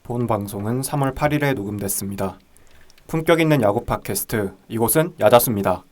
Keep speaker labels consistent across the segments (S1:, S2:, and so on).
S1: 본 방송은 3월 8일에 녹음됐습니다. 품격 있는 야구 팟캐스트, 이곳은 야자수입니다.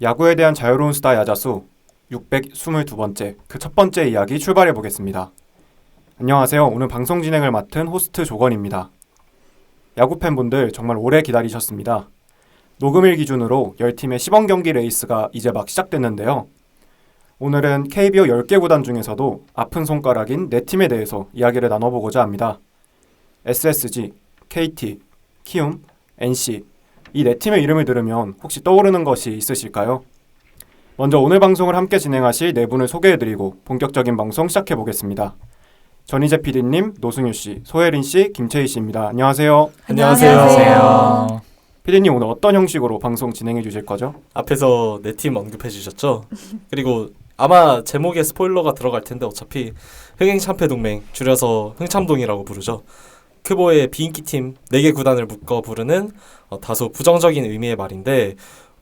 S1: 야구에 대한 자유로운 수다 야자수 622번째 그 첫 번째 이야기 출발해 보겠습니다. 안녕하세요. 오늘 방송 진행을 맡은 호스트 조건입니다. 야구 팬분들 정말 오래 기다리셨습니다. 녹음일 기준으로 10팀의 시범 경기 레이스가 이제 막 시작됐는데요. 오늘은 KBO 10개 구단 중에서도 아픈 손가락인 4팀에 대해서 이야기를 나눠보고자 합니다. SSG, KT, 키움, NC 이 4팀의 이름을 들으면 혹시 떠오르는 것이 있으실까요? 먼저 오늘 방송을 함께 진행하실 4분을 소개해드리고 본격적인 방송 시작해보겠습니다. 전희재 PD님, 노승유씨, 소혜린씨, 김채희씨입니다. 안녕하세요.
S2: 안녕하세요.
S1: PD님 오늘 어떤 형식으로 방송 진행해 주실 거죠?
S2: 앞에서 4팀 언급해 주셨죠? 그리고 아마 제목에 스포일러가 들어갈 텐데 어차피 흥행참패동맹, 줄여서 흥참동이라고 부르죠. 크보의 비인기팀 4개 구단을 묶어 부르는 다소 부정적인 의미의 말인데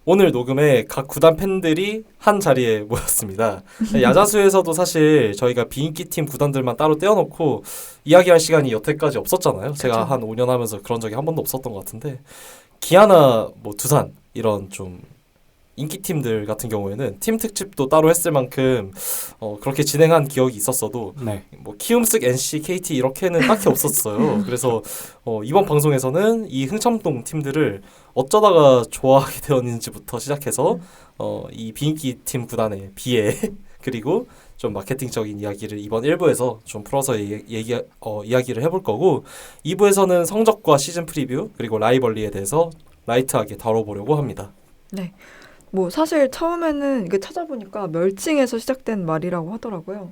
S2: 오늘 녹음에 각 구단 팬들이 한 자리에 모였습니다. 야자수에서도 사실 저희가 비인기팀 구단들만 따로 떼어놓고 이야기할 시간이 여태까지 없었잖아요. 제가 한 5년 하면서 그런 적이 한 번도 없었던 것 같은데 기아나 뭐 두산 이런 좀 인기팀들 같은 경우에는 팀 특집도 따로 했을 만큼 그렇게 진행한 기억이 있었어도 뭐 키움쓱 NC, KT 이렇게는 딱히 없었어요. 그래서 이번 방송에서는 이 흥참동 팀들을 어쩌다가 좋아하게 되었는지부터 시작해서 이 비인기팀 구단의 비애 그리고 좀 마케팅적인 이야기를 이번 1부에서 좀 풀어서 이야기를 해볼 거고 2부에서는 성적과 시즌 프리뷰 그리고 라이벌리에 대해서 라이트하게 다뤄보려고 합니다.
S3: 네. 뭐 사실 처음에는 이게 찾아보니까 멸칭에서 시작된 말이라고 하더라고요.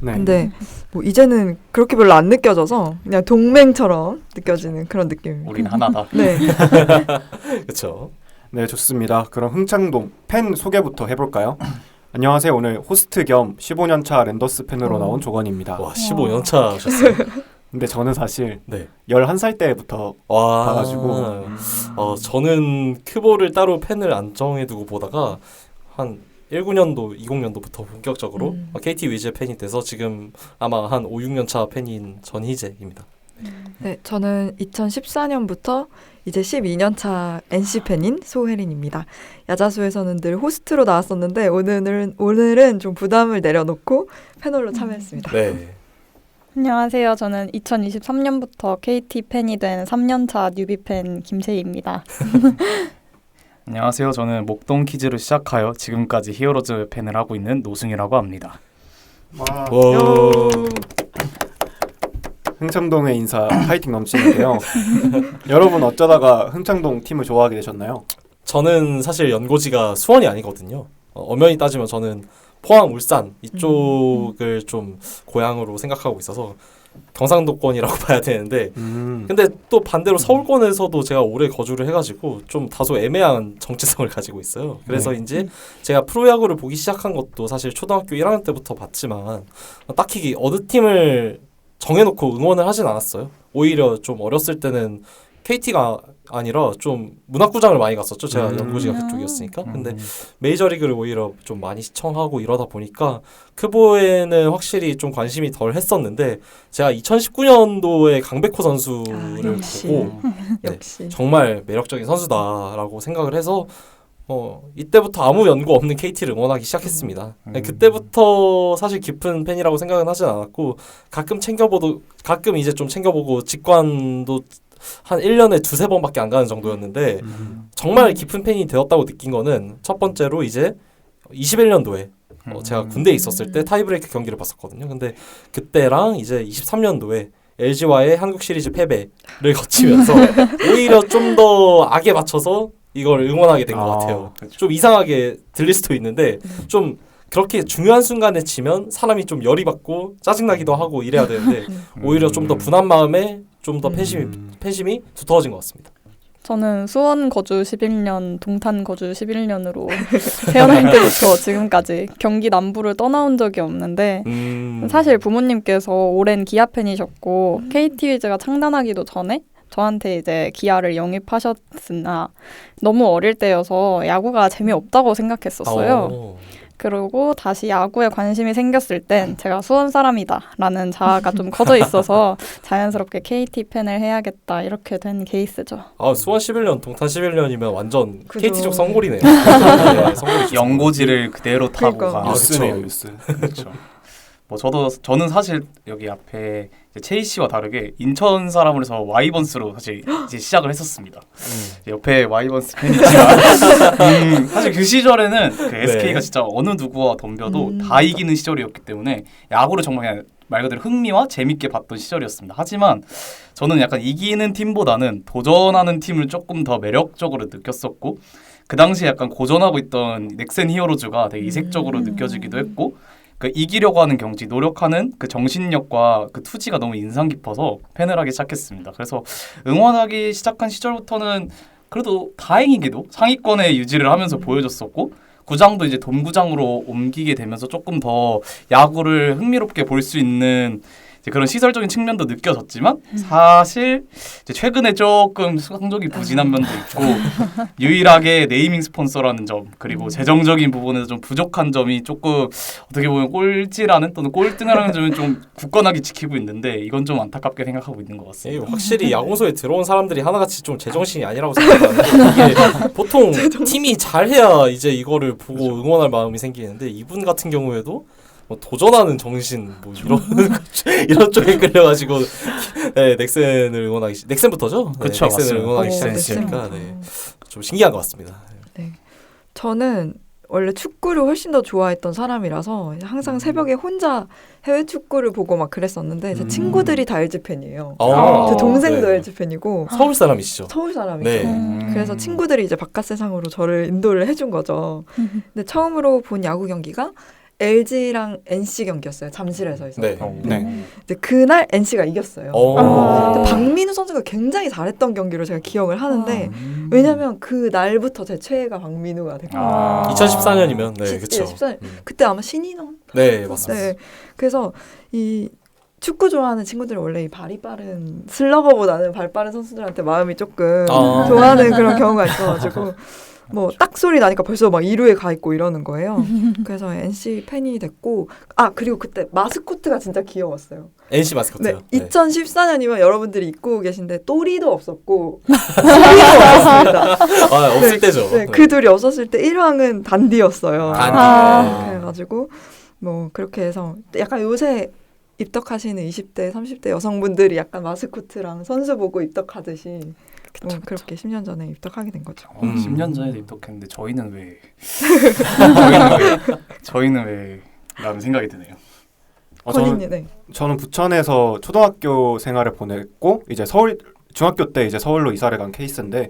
S1: 네.
S3: 근데 뭐 이제는 그렇게 별로 안 느껴져서 그냥 동맹처럼 느껴지는 그런 느낌.
S4: 우린 하나다.
S3: 네.
S2: 그렇죠.
S1: 네, 좋습니다. 그럼 흥창동 팬 소개부터 해볼까요? 안녕하세요. 오늘 호스트 겸 15년차 랜더스 팬으로 나온 조건입니다.
S2: 와, 15년 차셨어요.
S1: 근데 저는 사실
S2: 네.
S1: 11살 때부터 봐가지고
S2: 저는 크보를 따로 팬을 안 정해두고 보다가 한 19년도, 20년도부터 본격적으로 KT 위즈 팬이 돼서 지금 아마 한 5, 6년 차 팬인 전희재입니다.
S3: 네, 저는 2014년부터 이제 12년 차 NC 팬인 소혜린입니다. 야자수에서는 늘 호스트로 나왔었는데 오늘은 좀 부담을 내려놓고 패널로 참여했습니다.
S2: 네.
S5: 안녕하세요. 저는 2023년부터 KT 팬이 된 3년차 뉴비 팬 김세희입니다.
S4: 안녕하세요. 저는 목동 키즈로 시작하여 지금까지 히어로즈 팬을 하고 있는 노승이라고 합니다.
S1: 흥창동의 인사 파이팅 넘치는데요. 여러분 어쩌다가 흥창동 팀을 좋아하게 되셨나요?
S2: 저는 사실 연고지가 수원이 아니거든요. 엄연히 따지면 저는 포항, 울산 이쪽을 좀 고향으로 생각하고 있어서 경상도권이라고 봐야 되는데 근데 또 반대로 서울권에서도 제가 오래 거주를 해가지고 좀 다소 애매한 정체성을 가지고 있어요. 그래서 이제 제가 프로야구를 보기 시작한 것도 사실 초등학교 1학년 때부터 봤지만 딱히 어느 팀을 정해놓고 응원을 하진 않았어요. 오히려 좀 어렸을 때는 KT가 아니라 좀 문학구장을 많이 갔었죠. 제가 연고지가 그쪽이었으니까. 근데 메이저리그를 오히려 좀 많이 시청하고 이러다 보니까 크보에는 확실히 좀 관심이 덜 했었는데 제가 2019년도에 강백호 선수를
S3: 역시.
S2: 보고
S3: 역시.
S2: 정말 매력적인 선수다라고 생각을 해서 이때부터 아무 연고 없는 KT를 응원하기 시작했습니다. 그때부터 사실 깊은 팬이라고 생각은 하진 않았고 가끔 이제 좀 챙겨보고 직관도 한 1년에 두세 번밖에 안 가는 정도였는데 정말 깊은 팬이 되었다고 느낀 거는 첫 번째로 이제 21년도에 제가 군대에 있었을 때 타이브레이크 경기를 봤었거든요. 근데 그때랑 이제 23년도에 LG와의 한국 시리즈 패배를 거치면서 오히려 좀 더 악에 맞춰서 이걸 응원하게 된 것 같아요.
S4: 그렇죠.
S2: 좀 이상하게 들릴 수도 있는데 좀 그렇게 중요한 순간에 치면 사람이 좀 열이 받고 짜증나기도 하고 이래야 되는데 오히려 좀 더 분한 마음에 좀 더 팬심이 두터워진 것 같습니다.
S5: 저는 수원 거주 11년, 동탄 거주 11년으로 태어날 때부터 지금까지 경기 남부를 떠나온 적이 없는데 사실 부모님께서 오랜 기아 팬이셨고 KT 위즈가 창단하기도 전에 저한테 이제 기아를 영입하셨으나 너무 어릴 때여서 야구가 재미없다고 생각했었어요. 그리고 다시 야구에 관심이 생겼을 땐 제가 수원 사람이다라는 자아가 좀 커져 있어서 자연스럽게 KT 팬을 해야겠다 이렇게 된 케이스죠.
S2: 수원 11년, 동탄 11년이면 완전
S3: 그죠.
S2: KT족 성골이네요. 네, 성골이죠.
S4: 연고지를 그대로 타고
S3: 그러니까.
S4: 간
S1: 뉴스네요,
S2: 그쵸.
S1: 뉴스.
S4: 그렇죠. 뭐 저는 사실 여기 앞에 이제 체이 씨와 다르게 인천 사람으로서 와이번스로 사실 이제 시작을 했었습니다. 옆에 와이번스 팬이지만 사실 그 시절에는 그 SK가 진짜 어느 누구와 덤벼도 다 이기는 시절이었기 때문에 야구를 정말 그냥 말 그대로 흥미와 재밌게 봤던 시절이었습니다. 하지만 저는 약간 이기는 팀보다는 도전하는 팀을 조금 더 매력적으로 느꼈었고 그 당시에 약간 고전하고 있던 넥센 히어로즈가 되게 이색적으로 느껴지기도 했고 그 이기려고 하는 경지, 노력하는 그 정신력과 그 투지가 너무 인상 깊어서 팬을 하기 시작했습니다. 그래서 응원하기 시작한 시절부터는 그래도 다행히게도 상위권에 유지를 하면서 보여줬었고 구장도 이제 돔구장으로 옮기게 되면서 조금 더 야구를 흥미롭게 볼 수 있는 이제 그런 시설적인 측면도 느껴졌지만 사실 이제 최근에 조금 성적이 부진한 면도 있고 유일하게 네이밍 스폰서라는 점 그리고 재정적인 부분에서 좀 부족한 점이 조금 어떻게 보면 꼴찌라는 또는 꼴등이라는 점은 좀 굳건하게 지키고 있는데 이건 좀 안타깝게 생각하고 있는 것 같습니다.
S2: 확실히 야구소에 들어온 사람들이 하나같이 좀 제정신이 아니라고 생각하는데 이게 보통 팀이 잘해야 이제 이거를 보고 응원할 마음이 생기는데 이분 같은 경우에도 뭐 도전하는 정신 뭐 이런 쪽에 끌려가지고 네, 넥센을 응원하기 넥센부터죠?
S4: 그쵸,
S2: 넥센을
S4: 맞습니다.
S2: 응원하기
S3: 넥센.
S2: 시작했으니까 네, 좀 신기한 것 같습니다.
S3: 저는 원래 축구를 훨씬 더 좋아했던 사람이라서 항상 새벽에 혼자 해외 축구를 보고 막 그랬었는데 제 친구들이 다 LG 팬이에요. 제 동생도
S2: 네.
S3: LG 팬이고
S2: 서울 사람이시죠?
S3: 서울 사람이죠.
S2: 네.
S3: 그래서 친구들이 이제 바깥 세상으로 저를 인도를 해준 거죠. 근데 처음으로 본 야구 경기가 LG랑 NC 경기였어요. 잠실에서에서.
S2: 네.
S1: 네.
S3: 근데 그날 NC가 이겼어요. 근데 박민우 선수가 굉장히 잘했던 경기로 제가 기억을 하는데 왜냐면 그 날부터 제 최애가 박민우가 됐거든요.
S2: 2014년이면 네, 그렇죠.
S3: 14년. 그때 아마 신인왕?
S2: 네, 맞습니다.
S3: 네. 그래서 이 축구 좋아하는 친구들은 원래 이 발이 빠른 슬러거보다는 발 빠른 선수들한테 마음이 조금 좋아하는 그런 경우가 있어가지고 뭐 딱 소리 나니까 벌써 막 2루에 가 있고 이러는 거예요. 그래서 NC 팬이 됐고 그리고 그때 마스코트가 진짜 귀여웠어요.
S2: NC 마스코트요.
S3: 네, 2014년이면 여러분들이 입고 계신데 또리도 없었고 소리도 없었습니다.
S2: 없을 때죠.
S3: 네, 그 둘이 없었을 때 1황은 단디였어요.
S2: 단디.
S3: 그래가지고 뭐 그렇게 해서 약간 요새 입덕하시는 20대, 30대 여성분들이 약간 마스코트랑 선수 보고 입덕하듯이 그렇게 10년 전에 입덕하게 된 거죠.
S4: 10년 전에도 입덕했는데 저희는 왜 라는 생각이 드네요.
S1: 저는 부천에서 초등학교 생활을 보냈고 이제 중학교 때 이제 서울로 이사를 간 케이스인데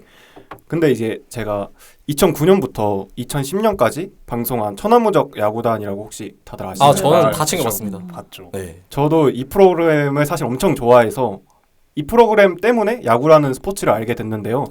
S1: 근데 이제 제가 2009년부터 2010년까지 방송한 천하무적 야구단이라고 혹시 다들 아시나요?
S2: 저는 다 챙겨봤습니다.
S4: 봤죠.
S2: 네.
S1: 저도 이 프로그램을 사실 엄청 좋아해서 이 프로그램 때문에 야구라는 스포츠를 알게 됐는데요.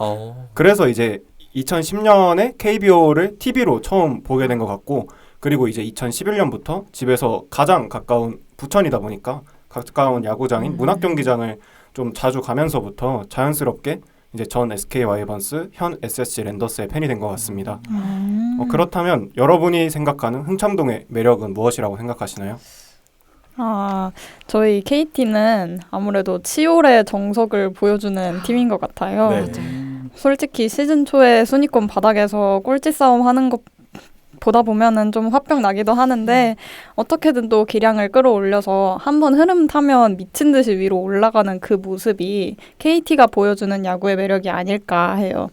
S1: 그래서 이제 2010년에 KBO를 TV로 처음 보게 된 것 같고 그리고 이제 2011년부터 집에서 가장 가까운 부천이다 보니까 가까운 야구장인 문학경기장을 좀 자주 가면서부터 자연스럽게 이제 전 SK 와이번스, 현 SSG 랜더스의 팬이 된 것 같습니다. 그렇다면 여러분이 생각하는 흥참동의 매력은 무엇이라고 생각하시나요?
S5: 저희 KT는 아무래도 치열의 정석을 보여주는 팀인 것 같아요.
S2: 네.
S5: 솔직히 시즌 초에 순위권 바닥에서 꼴찌 싸움 하는 것 보다 보면은 좀 화병 나기도 하는데 어떻게든 또 기량을 끌어올려서 한번 흐름 타면 미친 듯이 위로 올라가는 그 모습이 KT가 보여주는 야구의 매력이 아닐까 해요.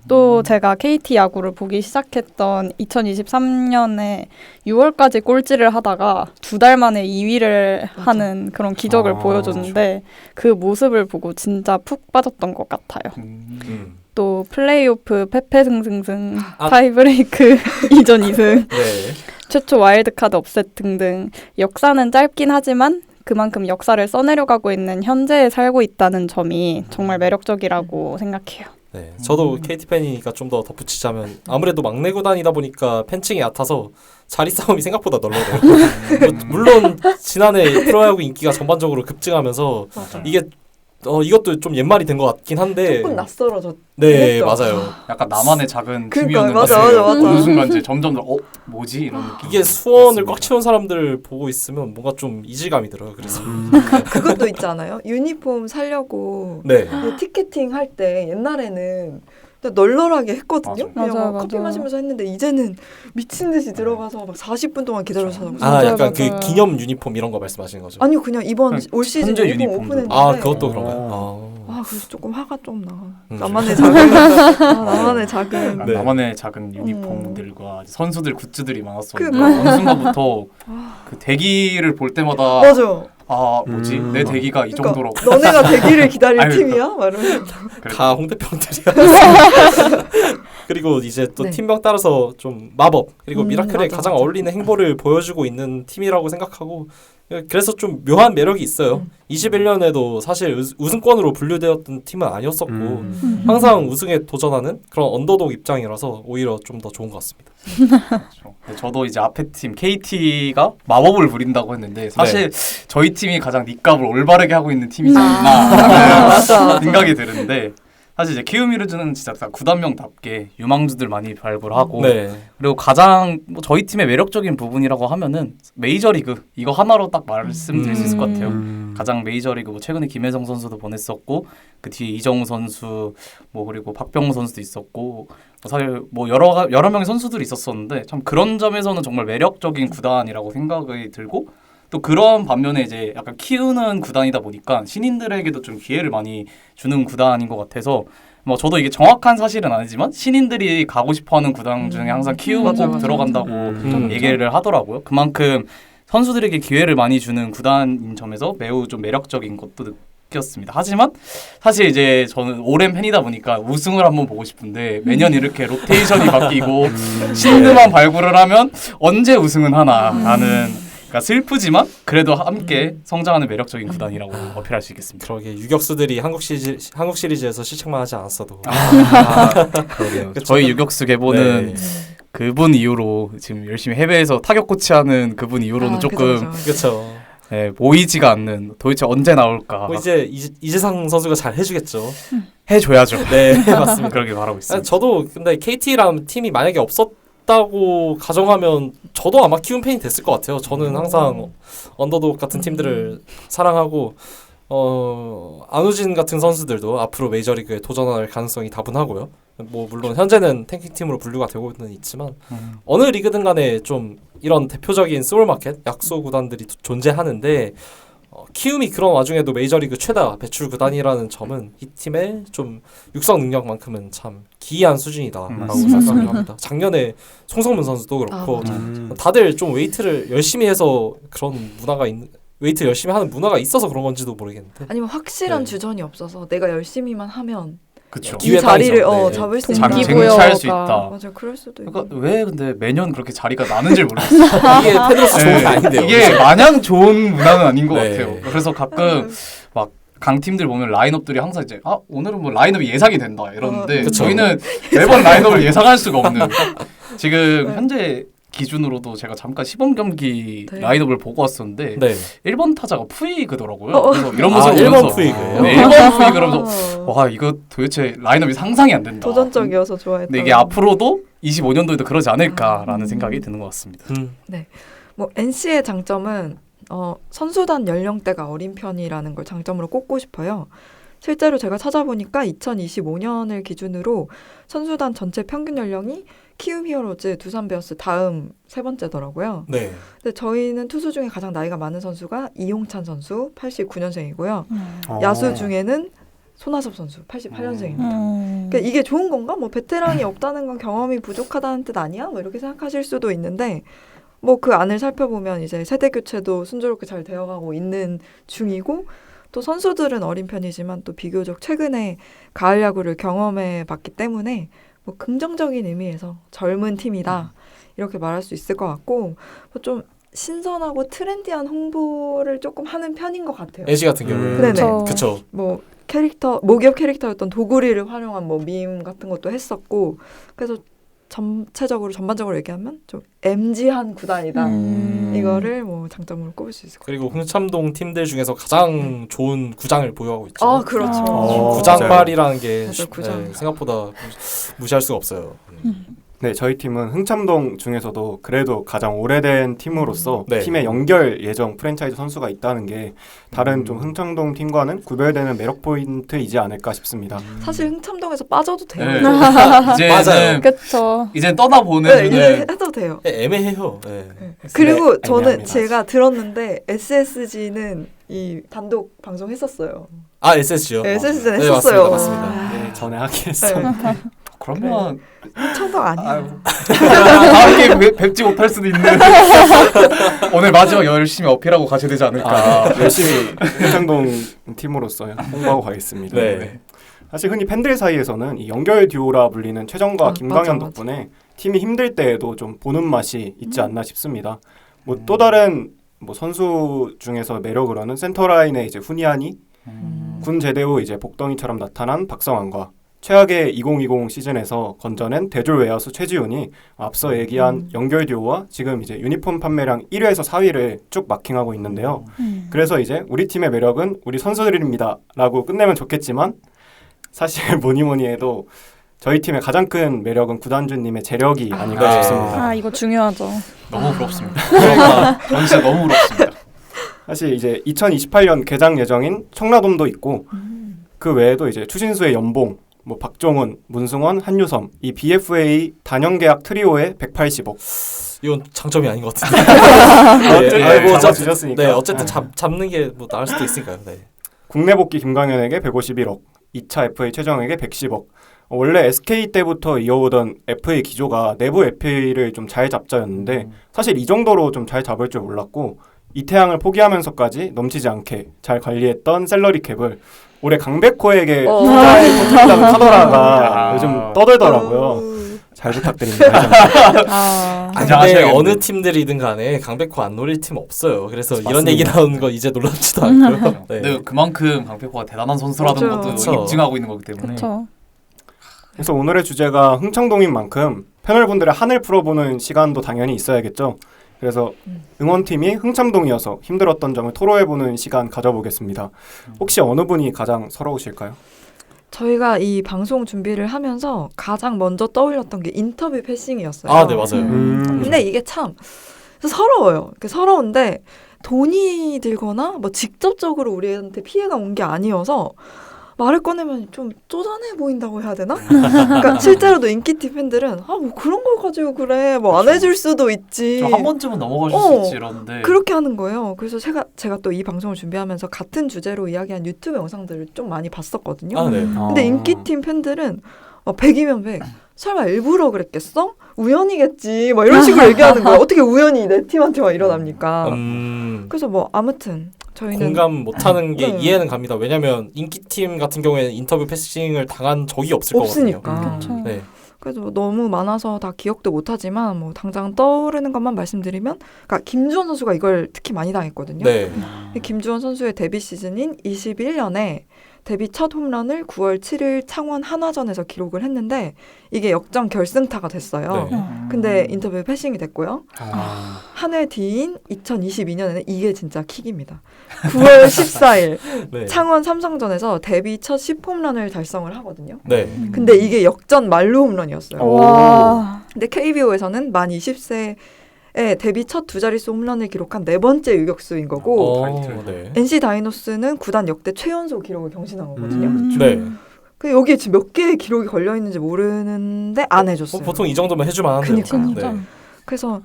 S5: 또 제가 KT 야구를 보기 시작했던 2023년에 6월까지 꼴찌를 하다가 2달 만에 2위를 하는 그런 기적을 보여줬는데 그 모습을 보고 진짜 푹 빠졌던 것 같아요. 또 플레이오프 패패승승승 타이브레이크 이전 2승
S2: 네.
S5: 최초 와일드카드 업셋 등등 역사는 짧긴 하지만 그만큼 역사를 써내려가고 있는 현재에 살고 있다는 점이 정말 매력적이라고 생각해요.
S2: 네, 저도 KT 팬이니까 좀 더 덧붙이자면 아무래도 막내 구단이다 보니까 팬층이 얕아서 자리 싸움이 생각보다 널널해요. 물론 지난해 프로야구 인기가 전반적으로 급증하면서 이게 이것도 좀 옛말이 된 것 같긴 한데
S3: 조금 낯설어졌.
S2: 네,
S3: 했죠.
S2: 맞아요.
S4: 약간 나만의 작은
S3: 그러니까,
S4: 팀이었는데
S3: 맞아.
S4: 어느 순간 이제 점점 뭐지 이런 느낌.
S2: 이게 수원을 꽉 채운 사람들 보고 있으면 뭔가 좀 이질감이 들어요. 그래서
S3: 그것도 있잖아요. 유니폼 사려고
S2: 네.
S3: 그 티켓팅 할 때 옛날에는 널널하게 했거든요.
S4: 맞아.
S3: 그냥
S5: 맞아요,
S3: 막 커피
S5: 맞아요.
S3: 마시면서 했는데 이제는 미친 듯이 들어가서 막 40분 동안 기다려서 사고.
S2: 아,
S5: 맞아요,
S2: 약간
S5: 맞아요.
S2: 그 기념 유니폼 이런 거 말씀하시는 거죠?
S3: 아니요, 그냥 이번
S4: 그냥
S3: 올 시즌
S4: 현재
S3: 유니폼
S4: 유니폼도.
S3: 오픈했는데.
S2: 아, 그것도 그런가요?
S3: 그래서 조금 화가 좀 나.
S2: 음.
S3: 나만의 작은 나만의 작은.
S2: 네.
S4: 나만의 작은 유니폼들과 선수들 굿즈들이 많았었는데
S3: 그러니까.
S4: 어느 순간부터 그 대기를 볼 때마다
S3: 맞아.
S4: 뭐지 내 대기가 이
S3: 그러니까
S4: 정도로
S3: 너네가 대기를 기다릴
S4: 아니,
S3: 팀이야? 말하면서.
S2: 다 홍대병들이야. 그리고 이제 또
S3: 네.
S2: 팀명 따라서 좀 마법 그리고 미라클에
S3: 맞아,
S2: 가장
S3: 맞아.
S2: 어울리는 행보를 보여주고 있는 팀이라고 생각하고 그래서 좀 묘한 매력이 있어요. 21년에도 사실 우승권으로 분류되었던 팀은 아니었었고 항상 우승에 도전하는 그런 언더독 입장이라서 오히려 좀 더 좋은 것 같습니다.
S4: 그렇죠. 저도 이제 앞에 팀 KT가 마법을 부린다고 했는데 사실 저희 팀이 가장 닉값을 올바르게 하고 있는 팀이지 않나
S3: 맞아.
S4: 생각이 드는데 사실 이제 키움이르즈는 진짜 다 구단명답게 유망주들 많이 발굴하고
S2: 네.
S4: 그리고 가장 저희 팀의 매력적인 부분이라고 하면은 메이저리그 이거 하나로 딱 말씀드릴 수 있을 것 같아요. 가장 메이저리그 최근에 김혜성 선수도 보냈었고 그 뒤에 이정우 선수 그리고 박병호 선수도 있었고 사실 여러 명의 선수들이 있었었는데 참 그런 점에서는 정말 매력적인 구단이라고 생각이 들고 또 그런 반면에 이제 약간 키우는 구단이다 보니까 신인들에게도 좀 기회를 많이 주는 구단인 것 같아서 저도 이게 정확한 사실은 아니지만 신인들이 가고 싶어하는 구단 중에 항상 키움은 꼭 들어간다고 얘기를 하더라고요. 그만큼 선수들에게 기회를 많이 주는 구단인 점에서 매우 좀 매력적인 것도 느꼈습니다. 하지만 사실 이제 저는 오랜 팬이다 보니까 우승을 한번 보고 싶은데 매년 이렇게 로테이션이 바뀌고 신인들만 발굴을 하면 언제 우승은 하나라는 그러니까 슬프지만 그래도 함께 성장하는 매력적인 구단이라고 어필할 수 있겠습니다.
S2: 그러게 유격수들이 한국 시리즈에서 실책만 하지 않았어도
S4: 그러게요. 저희 유격수 계보는 그분 이후로 지금 열심히 해외에서 타격 코치하는 그분 이후로는 조금
S2: 그렇죠.
S4: 보이지가 않는 도대체 언제 나올까.
S2: 이제 이재상 선수가 잘 해주겠죠.
S4: 해줘야죠.
S2: 네, 맞습니다.
S4: 그러길 바라고 있습니다.
S2: 저도 근데 KT라는 팀이 만약에 없었다고 가정하면 저도 아마 키움 팬이 됐을 것 같아요. 저는 항상 언더독 같은 팀들을 사랑하고 안우진 같은 선수들도 앞으로 메이저리그에 도전할 가능성이 다분하고요. 물론 현재는 탱킹팀으로 분류가 되고는 있지만 어느 리그든 간에 좀 이런 대표적인 스몰마켓 약소 구단들이 존재하는데 키움이 그런 와중에도 메이저리그 최다 배출 구단이라는 점은 이 팀의 좀 육성 능력만큼은 참 기이한 수준이다라고 생각을 합니다. 작년에 송성문 선수도 그렇고 다들 좀 웨이트를 열심히 해서 그런 문화가 있는 웨이트 열심히 하는 문화가 있어서 그런 건지도 모르겠는데
S3: 아니면 확실한 주전이 없어서 내가 열심히만 하면
S4: 그쵸.
S3: 이 자리를
S2: 네.
S3: 잡을 수 있는
S4: 쟁취할 수 있다.
S3: 맞아, 그럴 수도 있고.
S4: 그러니까 왜 근데 매년 그렇게 자리가 나는지 모르겠어요.
S2: 이게 팬으로서 좋은 게 아닌데요.
S4: 이게 마냥 좋은 문화는 아닌 것
S2: 네.
S4: 같아요. 그래서 가끔 막 강팀들 보면 라인업들이 항상 이제 오늘은 라인업이 예상이 된다 이러는데 저희는 매번 라인업을 예상할 수가 없는 지금 현재 기준으로도 제가 잠깐 시범 경기 라인업을 보고 왔었는데 1번 타자가 푸이그더라고요. 그래서 이런 모습을
S2: 1번 푸이그예요?
S4: 네, 1번 푸이그 그러면서 와 이거 도대체 라인업이 상상이 안 된다.
S3: 도전적이어서 좋아했다.
S4: 근데 이게 앞으로도 25년도에도 그러지 않을까라는 생각이 드는 것 같습니다.
S3: 네, NC의 장점은 선수단 연령대가 어린 편이라는 걸 장점으로 꼽고 싶어요. 실제로 제가 찾아보니까 2025년을 기준으로 선수단 전체 평균 연령이 키움 히어로즈, 두산 베어스 다음 세 번째더라고요.
S2: 네.
S3: 근데 저희는 투수 중에 가장 나이가 많은 선수가 이용찬 선수, 89년생이고요. 야수 중에는 손아섭 선수, 88년생입니다. 그러니까 이게 좋은 건가? 뭐 베테랑이 없다는 건 경험이 부족하다는 뜻 아니야? 뭐 이렇게 생각하실 수도 있는데 뭐 그 안을 살펴보면 이제 세대 교체도 순조롭게 잘 되어가고 있는 중이고 또 선수들은 어린 편이지만 또 비교적 최근에 가을 야구를 경험해 봤기 때문에 뭐 긍정적인 의미에서 젊은 팀이다 이렇게 말할 수 있을 것 같고 뭐 좀 신선하고 트렌디한 홍보를 조금 하는 편인 것 같아요.
S2: NC 같은 경우에
S3: 네네.
S2: 그쵸.
S3: 뭐 캐릭터 모기업 캐릭터였던 도구리를 활용한 뭐 밈 같은 것도 했었고 그래서 전반적으로 얘기하면 좀 MG한 구단이다. 이거를 뭐 장점으로 꼽을 수 있을 것 같아요.
S2: 그리고 흥참동 팀들 중에서 가장 좋은 구장을 보유하고 있죠.
S3: 아 그렇죠.
S2: 구장발이라는 게
S3: 맞아, 구장.
S2: 생각보다 무시할 수가 없어요.
S1: 네, 저희 팀은 흥참동 중에서도 그래도 가장 오래된 팀으로서
S2: 네.
S1: 팀의 연결 예정 프랜차이즈 선수가 있다는 게 다른 좀 흥참동 팀과는 구별되는 매력 포인트이지 않을까 싶습니다.
S3: 사실 흥참동에서 빠져도 돼요.
S4: 네.
S2: 맞아요.
S4: 이제는
S5: 그쵸.
S4: 이제 떠나보는
S3: 네, 이제 해도 돼요.
S2: 애매해요. 네.
S3: 그리고
S1: 네,
S3: 저는
S1: 애매합니다.
S3: 제가 들었는데 SSG는 이 단독 방송 했었어요.
S2: 아 SSG요.
S3: 네, SSG는
S2: 네,
S3: 했었어요.
S2: 맞습니다.
S1: 네, 전에 하긴 했어요.
S4: 그러면
S3: 흥참동 아니에요.
S4: 다음 게임 뵙지 못할 수도 있는 오늘 마지막 열심히 어필하고 가셔야 되지 않을까.
S1: 열심히 흥참동 팀으로서 홍보하고 가겠습니다.
S2: 네.
S1: 사실 흔히 팬들 사이에서는 이 연결 듀오라 불리는 최정과 김광현
S3: 맞아.
S1: 덕분에 팀이 힘들 때에도 좀 보는 맛이 있지 않나 싶습니다. 뭐 또 다른 뭐 선수 중에서 매력을 하는 센터라인의 이제 훈이안이 군 제대 후 이제 복덩이처럼 나타난 박성환과 최악의 2020 시즌에서 건져낸 대졸 외야수 최지훈이 앞서 얘기한 연결 듀오와 지금 이제 유니폼 판매량 1위에서 4위를 쭉 마킹하고 있는데요. 그래서 이제 우리 팀의 매력은 우리 선수들입니다라고 끝내면 좋겠지만 사실 뭐니 해도 저희 팀의 가장 큰 매력은 구단주님의 재력이 아닐까
S2: 네.
S1: 싶습니다.
S5: 아 이거 중요하죠.
S4: 너무 부럽습니다. 그러니까 전 진짜 너무 부럽습니다.
S1: 사실 이제 2028년 개장 예정인 청라돔도 있고 그 외에도 이제 추신수의 연봉, 뭐 박종훈, 문승원, 한유섬 이 BFA 단연 계약 트리오의 180억.
S2: 이건 장점이 아닌 것 같은데.
S1: 어쨌든
S2: 뭐
S1: 잡아주셨으니까.
S2: 네, 어쨌든 잡는 게 뭐 나을 수도 있으니까요. 네.
S1: 국내 복귀 김광현에게 151억, 2차 FA 최정에게 110억. 원래 SK 때부터 이어오던 FA 기조가 내부 FA를 좀 잘 잡자였는데 사실 이 정도로 좀 잘 잡을 줄 몰랐고 이태양을 포기하면서까지 넘치지 않게 잘 관리했던 샐러리 캡을 올해 강백호에게 투자했다는 카더라가 요즘 떠들더라고요. 잘 부탁드립니다.
S5: 아,
S2: 근데
S4: 긴장하셔야겠네.
S2: 어느 팀들이든 간에 강백호 안 노릴 팀 없어요. 그래서 이런
S1: 맞습니다.
S2: 얘기 나오는 거 이제 놀랍지도 않고요. 네.
S4: 근데 그만큼 강백호가 대단한 선수라는
S3: 맞아요.
S4: 것도
S2: 그쵸.
S4: 입증하고 있는 거기 때문에.
S5: 그쵸.
S1: 그래서 오늘의 주제가 흥청동인 만큼 패널분들의 한을 풀어보는 시간도 당연히 있어야겠죠. 그래서 응원팀이 흥참동이어서 힘들었던 점을 토로해보는 시간 가져보겠습니다. 혹시 어느 분이 가장 서러우실까요?
S3: 저희가 이 방송 준비를 하면서 가장 먼저 떠올렸던 게 인터뷰 패싱이었어요.
S2: 아, 네 맞아요.
S3: 근데 이게 참 서러워요. 서러운데 돈이 들거나 뭐 직접적으로 우리한테 피해가 온 게 아니어서 말을 꺼내면 좀 쪼잔해 보인다고 해야 되나? 그러니까 실제로도 인기팀 팬들은 아 뭐 그런 걸 가지고 그래 뭐 안 해줄 수도 있지.
S4: 좀 한 번쯤은 넘어가실 수 있지 이러는데.
S3: 그렇게 하는 거예요. 그래서 제가 또 이 방송을 준비하면서 같은 주제로 이야기한 유튜브 영상들을 좀 많이 봤었거든요.
S2: 아, 네.
S3: 근데 인기팀 팬들은 100이면 100. 설마 일부러 그랬겠어? 우연이겠지. 막 이런 식으로 얘기하는 거야. 어떻게 우연히 내 팀한테만 일어납니까? 그래서 뭐 아무튼 저희는
S2: 공감 못하는 게
S3: 네.
S2: 이해는 갑니다. 왜냐면 인기팀 같은 경우에는 인터뷰 패싱을 당한 적이 없을
S3: 없으니까.
S2: 거거든요.
S5: 그쵸.
S2: 네.
S3: 그래서 뭐 너무 많아서 다 기억도 못하지만 뭐 당장 떠오르는 것만 말씀드리면 그러니까 김주원 선수가 이걸 특히 많이 당했거든요.
S2: 네.
S3: 이 김주원 선수의 데뷔 시즌인 21년에 데뷔 첫 홈런을 9월 7일 창원 한화전에서 기록을 했는데 이게 역전 결승타가 됐어요.
S2: 네.
S3: 근데 인터뷰 패싱이 됐고요.
S4: 아.
S3: 한 해 뒤인 2022년에는 이게 진짜 킥입니다. 9월 14일
S2: 네.
S3: 창원 삼성전에서 데뷔 첫 10홈런을 달성을 하거든요.
S2: 네.
S3: 근데 이게 역전 만루 홈런이었어요.
S5: 와.
S3: 근데 KBO에서는 만 20세에 데뷔 첫 두 자릿수 홈런을 기록한 네 번째 유격수인 거고
S2: 네.
S3: NC 다이노스는 구단 역대 최연소 기록을 경신한 거거든요.
S2: 네.
S3: 그 여기에 지금 몇 개의 기록이 걸려 있는지 모르는데 안 해줬어요.
S2: 보통 이 정도면 해주면 하는데요.
S3: 그니까요.
S2: 네.
S3: 그래서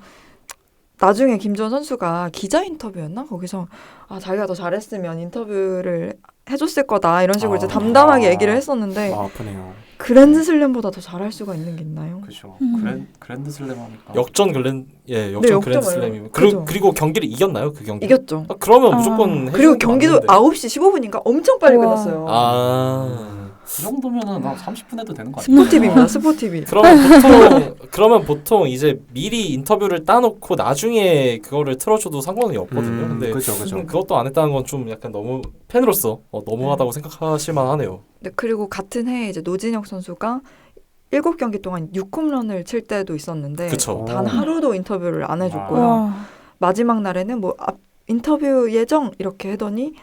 S3: 나중에 김주원 선수가 기자 인터뷰였나? 거기서 자기가 더 잘했으면 인터뷰를 해줬을 거다 이런 식으로 이제 담담하게 얘기를 했었는데
S1: 아프네요.
S3: 그랜드슬램보다 더 잘할 수가 있는 게 있나요?
S4: 그렇죠.
S5: 음.
S4: 그랜드슬램 하니까
S2: 역전 글랜
S3: 네,
S2: 역전
S3: 역전
S2: 그랜드슬램이면
S3: 그죠.
S2: 그리고 경기를 이겼나요? 그 경기?
S3: 이겼죠.
S2: 그러면
S5: 아.
S2: 무조건
S3: 그리고
S2: 해주는 게
S3: 경기도
S2: 맞는데.
S3: 9시 15분인가 엄청 빨리
S5: 우와.
S3: 끝났어요.
S4: 그 정도면은 한 30분 해도 되는 거 아니에요?
S3: 스포티비입니다. 스포티비.
S2: 그러면 보통 이제 미리 인터뷰를 따놓고 나중에 그거를 틀어줘도 상관이 없거든요. 근데
S1: 그죠, 그죠.
S2: 그것도 안 했다는 건 좀 약간 너무 팬으로서 너무하다고 생각하실 만하네요.
S3: 네, 그리고 같은 해에 이제 노진혁 선수가 7경기 동안 6홈런을 칠 때도 있었는데
S2: 그쵸.
S3: 단 하루도 인터뷰를 안 해줬고요.
S5: 와.
S3: 마지막 날에는 뭐 인터뷰 예정 이렇게 하더니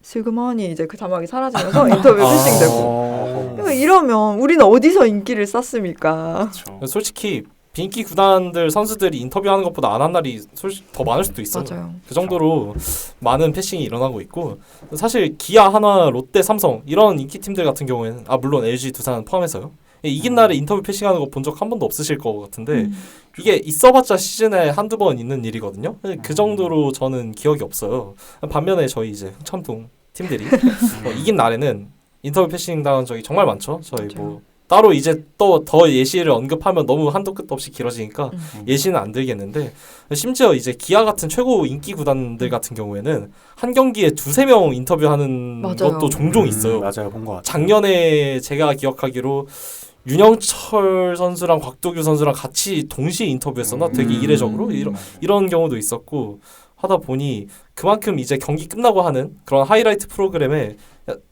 S3: 슬그머니 이제 그 자막이 사라지면서 인터뷰 패싱되고. 그러니까 이러면 우리는 어디서 인기를 쌌습니까?
S4: 그렇죠.
S2: 솔직히 빈기 구단들 선수들이 인터뷰하는 것보다 안 한 날이 솔직히 더 많을 수도 있어요.
S3: 맞아요.
S2: 그 정도로 많은 패싱이 일어나고 있고 사실 기아, 한화, 롯데, 삼성 이런 인기 팀들 같은 경우에는 물론 LG, 두산 포함해서요. 이긴 날에 인터뷰 패싱하는 거 본 적 한 번도 없으실 것 같은데 이게 있어봤자 시즌에 한두 번 있는 일이거든요. 그 정도로 저는 기억이 없어요. 반면에 저희 이제 흥참동 팀들이 이긴 날에는 인터뷰 패싱 당한 적이 정말 많죠. 저희 뭐 따로 이제 또 더 예시를 언급하면 너무 한도 끝도 없이 길어지니까 예시는 안 들겠는데 심지어 이제 기아 같은 최고 인기 구단들 같은 경우에는 한 경기에 2-3명 인터뷰하는
S3: 맞아요.
S2: 것도 종종 있어요.
S1: 맞아요, 본 것 같아요.
S2: 작년에 제가 기억하기로 윤영철 선수랑 곽도규 선수랑 같이 동시에 인터뷰했었나? 되게 이례적으로 이런 경우도 있었고 하다 보니 그만큼 이제 경기 끝나고 하는 그런 하이라이트 프로그램에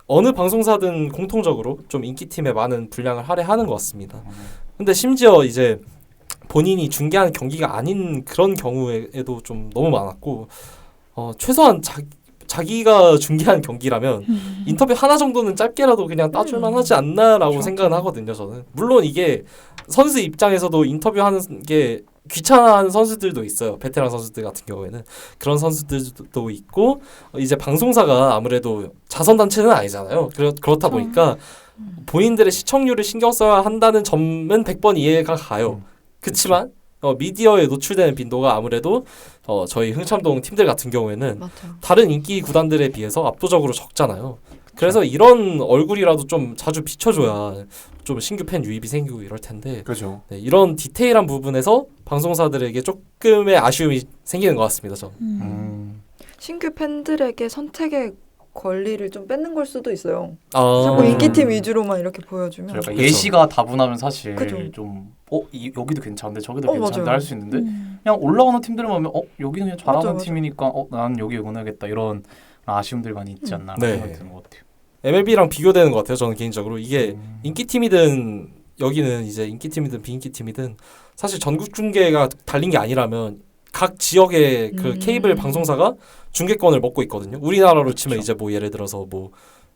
S2: 어느 방송사든 공통적으로 좀 인기팀에 많은 분량을 할애하는 것 같습니다. 근데 심지어 이제 본인이 중계하는 경기가 아닌 그런 경우에도 좀 너무 많았고 최소한 자기가 중계한 경기라면 인터뷰 하나 정도는 짧게라도 그냥 따줄만 하지 않나라고
S3: 그렇죠.
S2: 생각은 하거든요. 저는 물론 이게 선수 입장에서도 인터뷰하는 게 귀찮아하는 선수들도 있어요. 베테랑 선수들 같은 경우에는 그런 선수들도 있고 이제 방송사가 아무래도 자선단체는 아니잖아요. 그렇다 보니까 본인들의 시청률을 신경 써야 한다는 점은 100번 이해가 가요. 그렇지만 미디어에 노출되는 빈도가 아무래도 저희 흥참동 팀들 같은 경우에는
S3: 맞아요.
S2: 다른 인기 구단들에 비해서 압도적으로 적잖아요. 그래서 이런 얼굴이라도 좀 자주 비춰줘야 좀 신규 팬 유입이 생기고 이럴 텐데
S1: 그죠.
S2: 네, 이런 디테일한 부분에서 방송사들에게 조금의 아쉬움이 생기는 것 같습니다. 저는.
S3: 신규 팬들에게 선택의 권리를 좀 뺏는 걸 수도 있어요.
S2: 아,
S3: 자꾸 인기팀 위주로만 이렇게 보여주면.
S4: 그러니까
S2: 그쵸.
S4: 예시가 다분하면 사실
S3: 그죠.
S4: 좀 여기도 괜찮은데 저기도
S3: 맞아요.
S4: 괜찮은데 할 수 있는데 그냥 올라오는 팀들을 보면 여기는 그냥 잘하는
S3: 맞아.
S4: 팀이니까 난 여기 응원하겠다 이런 아쉬움들 많이 있지 않나
S2: 네.
S4: 생각이 드는 것 같아요.
S2: MLB랑 비교되는 것 같아요. 저는 개인적으로 이게 인기팀이든 여기는 이제 인기팀이든 비인기팀이든 사실 전국 중계가 달린 게 아니라면 각 지역의 그 케이블 방송사가 중계권을 먹고 있거든요. 우리나라로 치면
S4: 그렇죠.
S2: 이제 뭐 예를 들어서 뭐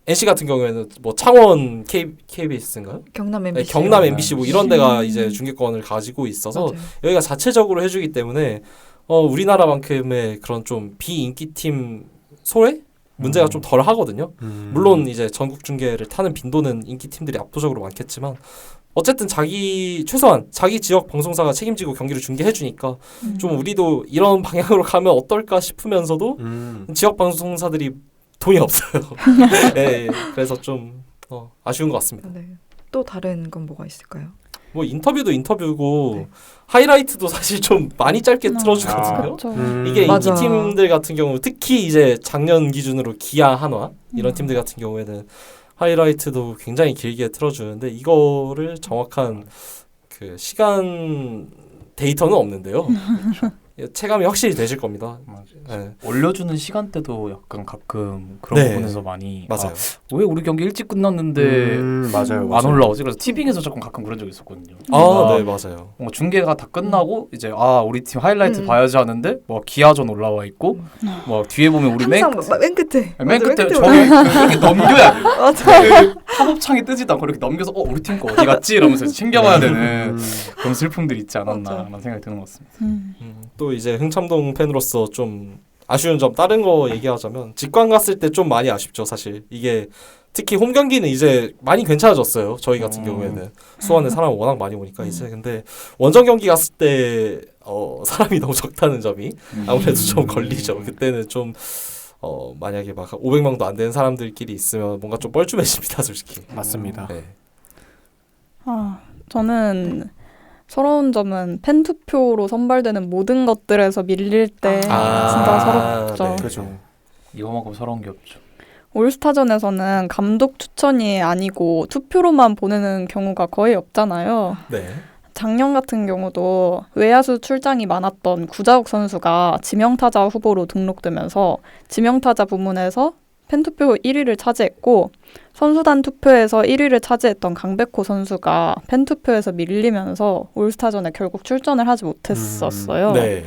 S2: NC 같은 경우에는 뭐 창원 KBS인가요?
S3: 경남
S2: 네,
S3: MBC.
S2: 경남 MBC 뭐 이런 데가 이제 중계권을 가지고 있어서
S3: 맞아요.
S2: 여기가 자체적으로 해주기 때문에 우리나라만큼의 그런 좀 비인기팀 소외 문제가 좀 덜 하거든요. 물론 이제 전국 중계를 타는 빈도는 인기 팀들이 압도적으로 많겠지만 어쨌든 최소한 자기 지역 방송사가 책임지고 경기를 중계해 주니까 좀 우리도 이런 방향으로 가면 어떨까 싶으면서도 지역 방송사들이 돈이 없어요. 예, 그래서 좀 아쉬운 것 같습니다.
S3: 네. 또 다른 건 뭐가 있을까요?
S2: 뭐 인터뷰도 인터뷰고
S3: 네.
S2: 하이라이트도 사실 좀 많이 짧게 틀어주거든요.
S5: 그렇죠.
S2: 이게
S3: 맞아.
S2: 인기 팀들 같은 경우 특히 이제 작년 기준으로 기아, 한화 이런 팀들 같은 경우에는 하이라이트도 굉장히 길게 틀어주는데 이거를 정확한 그 시간 데이터는 없는데요. 체감이 확실히 되실 겁니다. 네.
S4: 올려주는 시간대도 약간 가끔 그런
S2: 네.
S4: 부분에서 많이
S2: 맞아요.
S4: 왜 우리 경기 일찍 끝났는데
S1: 맞아요.
S4: 안 올라오지? 그래서 티빙에서 조금 가끔 그런 적이 있었거든요.
S2: 네 맞아요.
S4: 뭔가 중계가 다 끝나고 이제 우리 팀 하이라이트
S3: 음.
S4: 봐야지 하는데 뭐 기아전 올라와 있고 뭐 뒤에 보면 우리
S3: 항상 맨 끝에.
S4: 맨 끝에
S3: 맞아,
S4: 저기 이렇게 넘겨야 돼.
S3: 맞아.
S4: 그 팝업창이 뜨지도 않고 이렇게 넘겨서 우리 팀 거 어디 갔지? 이러면서 챙겨봐야 되는 그런 슬픔들이 있지 않았나라는 생각이 드는 것 같습니다.
S2: 또 이제 흥참동 팬으로서 좀 아쉬운 점 다른 거 얘기하자면 직관 갔을 때 좀 많이 아쉽죠. 사실 이게 특히 홈 경기는 이제 많이 괜찮아졌어요. 저희 같은 경우에는 수원에 사람 워낙 많이 오니까 이제 근데 원정 경기 갔을 때 사람이 너무 적다는 점이 아무래도 좀 걸리죠. 그때는 좀 만약에 막 500명도 안 되는 사람들끼리 있으면 뭔가 좀 뻘쭘해집니다, 솔직히.
S1: 맞습니다.
S2: 네.
S5: 저는 서러운 점은 팬 투표로 선발되는 모든 것들에서 밀릴 때 진짜 서럽죠.
S2: 네.
S1: 그죠.
S4: 이거만큼 서러운 게 없죠.
S5: 올스타전에서는 감독 추천이 아니고 투표로만 보내는 경우가 거의 없잖아요.
S2: 네.
S5: 작년 같은 경우도 외야수 출장이 많았던 구자욱 선수가 지명타자 후보로 등록되면서 지명타자 부문에서 팬투표 1위를 차지했고 선수단 투표에서 1위를 차지했던 강백호 선수가 팬투표에서 밀리면서 올스타전에 결국 출전을 하지 못했었어요.
S2: 네.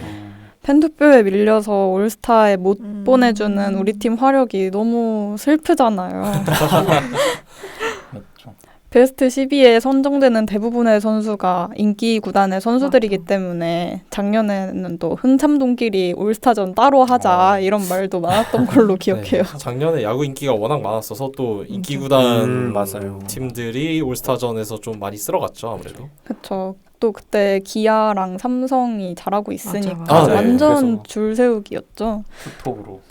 S5: 팬투표에 밀려서 올스타에 못 보내주는 우리 팀 화력이 너무 슬프잖아요.
S4: 맞죠.
S5: 베스트 12에 선정되는 대부분의 선수가 인기 구단의 선수들이기 때문에 작년에는 또 흥참동끼리 올스타전 따로 하자 이런 말도 많았던 걸로 기억해요.
S2: 네. 작년에 야구 인기가 워낙 많았어서 또 인기 구단
S1: 맞아요.
S2: 팀들이 올스타전에서 좀 많이 쓸어갔죠 아무래도.
S5: 그쵸. 또 그때 기아랑 삼성이 잘하고 있으니까
S3: 맞아,
S2: 맞아.
S5: 완전
S2: 그래서.
S5: 줄세우기였죠.
S4: 투톱으로.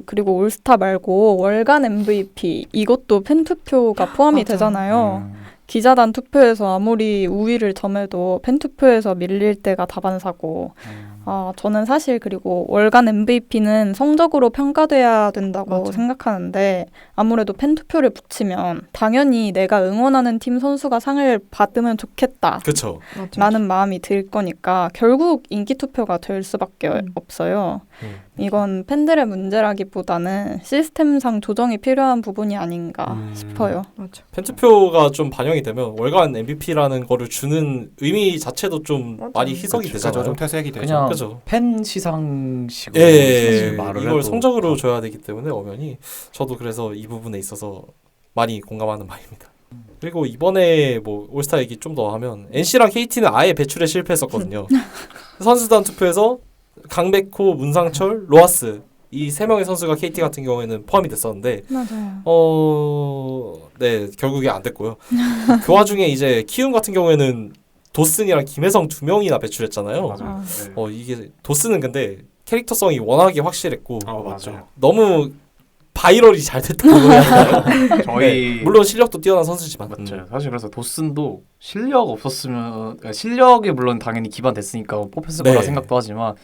S5: 그리고 올스타 말고 월간 MVP 이것도 팬투표가 포함이
S3: 맞아.
S5: 되잖아요. 기자단 투표에서 아무리 우위를 점해도 팬투표에서 밀릴 때가 다반사고 저는 사실 그리고 월간 MVP는 성적으로 평가돼야 된다고
S3: 맞아.
S5: 생각하는데 아무래도 팬투표를 붙이면 당연히 내가 응원하는 팀 선수가 상을 받으면 좋겠다
S2: 그렇죠.
S5: 라는 마음이 들 거니까 결국 인기 투표가 될 수밖에 없어요. 이건 팬들의 문제라기보다는 시스템상 조정이 필요한 부분이 아닌가 싶어요.
S3: 맞아.
S2: 팬투표가 좀 반영이 되면 월간 MVP라는 거를 주는 의미 자체도 좀
S3: 맞아.
S2: 많이 희석이
S1: 그죠.
S2: 되잖아요.
S1: 좀 퇴색이 되죠.
S4: 그냥
S2: 그죠.
S4: 팬 시상식으로
S2: 예,
S4: 사실 말을
S2: 이걸
S4: 해도
S2: 성적으로 줘야 되기 때문에 엄연히 저도 그래서 이 부분에 있어서 많이 공감하는 바입니다. 그리고 이번에 뭐 올스타 얘기 좀 더 하면 NC랑 KT는 아예 배출에 실패했었거든요. 선수단 투표에서 강백호, 문상철, 로하스 이 세 명의 선수가 KT 같은 경우에는 포함이 됐었는데
S5: 맞아요.
S2: 네 결국에 안 됐고요. 그 와중에 이제 키움 같은 경우에는 도슨이랑 김혜성 두 명이나 배출했잖아요.
S4: 맞아요. 네.
S2: 이게 도슨은 근데 캐릭터성이 워낙에 확실했고
S1: 맞죠.
S2: 너무 바이럴이 잘 됐다고 해야 하나요?
S4: 저희
S2: 네, 물론 실력도 뛰어난 선수지만
S4: 맞죠. 사실 그래서 도슨도 실력 없었으면 그러니까 실력이 물론 당연히 기반됐으니까 뽑혔을
S2: 네.
S4: 거라 생각도 하지만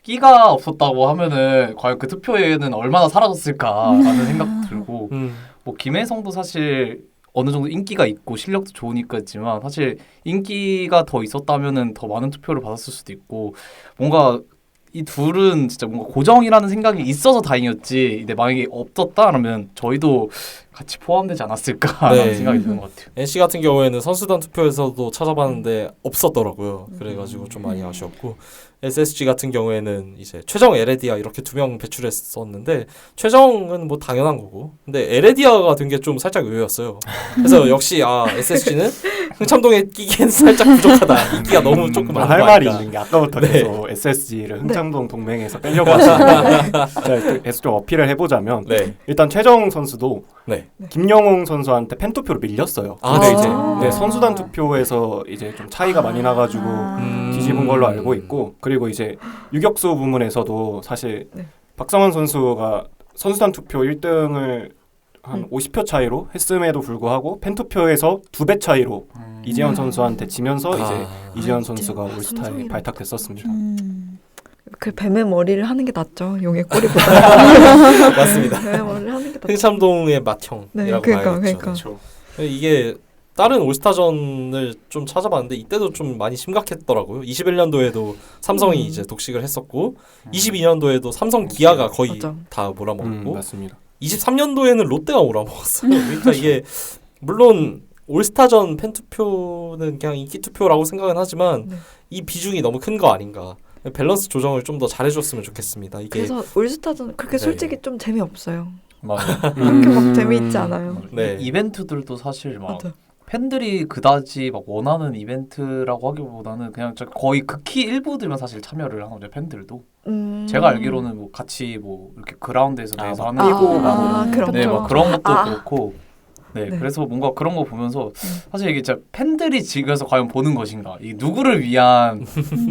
S4: 끼가 없었다고 하면은 과연 그 투표에는 얼마나 사라졌을까라는 생각도 들고 뭐 김혜성도 사실 어느 정도 인기가 있고 실력도 좋으니까 있지만 사실 인기가 더 있었다면은 더 많은 투표를 받았을 수도 있고 뭔가 이 둘은 진짜 뭔가 고정이라는 생각이 있어서 다행이었지. 근데 만약에 없었다라면 저희도 같이 포함되지 않았을까라는
S2: 네.
S4: 생각이 드는 것 같아요.
S2: NC 같은 경우에는 선수단 투표에서도 찾아봤는데 없었더라고요. 그래가지고 좀 많이 아쉬웠고 SSG 같은 경우에는 이제 최정 에레디아 이렇게 두 명 배출했었는데 최정은 뭐 당연한 거고 근데 에레디아가 된 게 좀 살짝 의외였어요. 그래서 역시 SSG는 흥참동에 끼기엔 살짝 부족하다. 인기가 너무 조금 많은
S1: 할
S2: 거
S1: 말이
S2: 아닐까.
S1: 있는 게 아까부터
S2: 네.
S1: 계속 SSG를 흥창동 동맹에서 빼려고 하시는데 제가 계속 좀 어필을 해보자면
S2: 네.
S1: 일단 최정 선수도
S2: 네.
S1: 김영웅 선수한테 팬 투표로 밀렸어요.
S2: 아,
S1: 근데 이제
S2: 진짜요?
S1: 네, 선수단 투표에서 이제 좀 차이가 많이 나가지고 뒤집은 걸로 알고 있고 그리고 이제 유격수 부문에서도 사실
S3: 네.
S1: 박성원 선수가 선수단 투표 1등을 한 50표 차이로 했음에도 불구하고 팬 투표에서 2배 차이로 이재현 선수한테 지면서 이제 이재현 선수가 올스타에
S3: 삼성이랑
S1: 발탁됐었습니다.
S3: 그 뱀의 머리를 하는 게 낫죠. 용의 꼬리보다.
S2: 맞습니다.
S3: 뱀의 머리를 하는 게 낫죠.
S2: 흥참동의 맏형이라고
S3: 네, 그러니까,
S2: 봐야겠죠.
S3: 그러니까.
S2: 이게 다른 올스타전을 좀 찾아봤는데 이때도 좀 많이 심각했더라고요. 21년도에도 삼성이 이제 독식을 했었고 22년도에도 삼성 기아가 거의
S3: 맞아.
S2: 다 몰아먹었고
S1: 맞습니다.
S2: 23년도에는 롯데가 몰아먹었어요. 그러니까 이게 물론 올스타전 팬투표는 그냥 인기 투표라고 생각은 하지만
S3: 네.
S2: 이 비중이 너무 큰 거 아닌가. 밸런스 조정을 좀 더 잘해줬으면 좋겠습니다. 이게
S3: 그래서 올스타전 그렇게
S2: 네.
S3: 솔직히 좀 재미없어요.
S4: 맞아요.
S3: 그렇게 막 재미있지 않아요.
S2: 네.
S4: 이벤트들도 사실 막
S3: 맞아.
S4: 팬들이 그다지 막 원하는 이벤트라고 하기보다는 그냥 거의 극히 일부들만 사실 참여를 하는 거죠. 팬들도. 제가 알기로는 뭐 같이 뭐 이렇게 그라운드에서 내서 하는
S3: 그렇죠.
S4: 네, 뭐 그런 것도
S3: 아.
S4: 그렇고. 네,
S3: 네.
S4: 그래서 뭔가 그런 거 보면서 사실 이게 진짜 팬들이 집에서 과연 보는 것인가, 이 누구를 위한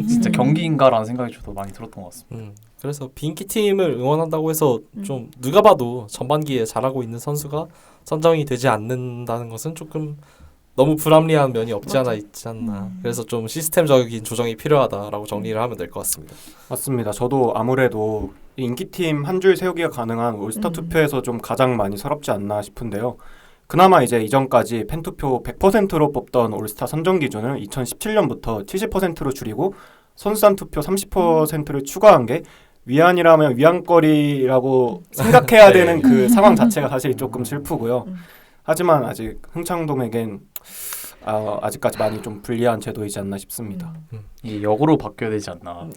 S4: 진짜 경기인가라는 생각이 저도 많이 들었던 것 같습니다.
S2: 그래서 비인기 팀을 응원한다고 해서 좀 누가 봐도 전반기에 잘하고 있는 선수가 선정이 되지 않는다는 것은 조금 너무 불합리한 면이 없지 않아 있지 않나. 그래서 좀 시스템적인 조정이 필요하다라고 정리를 하면 될 것 같습니다.
S1: 맞습니다. 저도 아무래도 이 인기팀 한 줄 세우기가 가능한 올스타 투표에서 좀 가장 많이 서럽지 않나 싶은데요. 그나마 이제 이전까지 팬투표 100%로 뽑던 올스타 선정 기준을 2017년부터 70%로 줄이고 선수단 투표 30%를 추가한 게 위안이라면 위안거리라고 생각해야
S2: 네.
S1: 되는 그 상황 자체가 사실 조금 슬프고요. 하지만 아직 흥창동에겐 아직까지 많이 좀 불리한 제도이지 않나 싶습니다.
S4: 이 역으로 바뀌어야 되지 않나.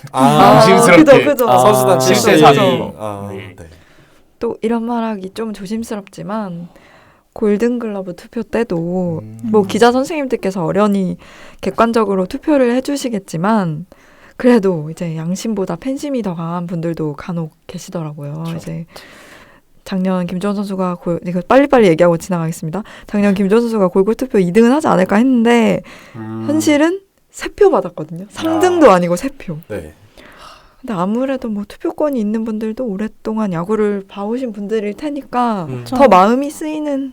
S3: 그죠,
S4: 조심스럽게.
S3: 그죠.
S2: 선수단
S4: 7대
S2: 7대
S4: 4.
S2: 4.
S4: 네.
S3: 또 이런 말하기 좀 조심스럽지만 골든글러브 투표 때도 뭐 기자 선생님들께서 어련히 객관적으로 투표를 해주시겠지만 그래도 이제 양심보다 팬심이 더 강한 분들도 간혹 계시더라고요.
S4: 그렇죠.
S3: 이제 작년 김주원 선수가 이거 빨리빨리 얘기하고 지나가겠습니다. 작년 김주원 선수가 골골 투표 2등은 하지 않을까 했는데 현실은 3표 받았거든요. 3등도 아니고 3표.
S2: 네.
S3: 근데 아무래도 뭐 투표권이 있는 분들도 오랫동안 야구를 봐오신 분들일 테니까 더 마음이 쓰이는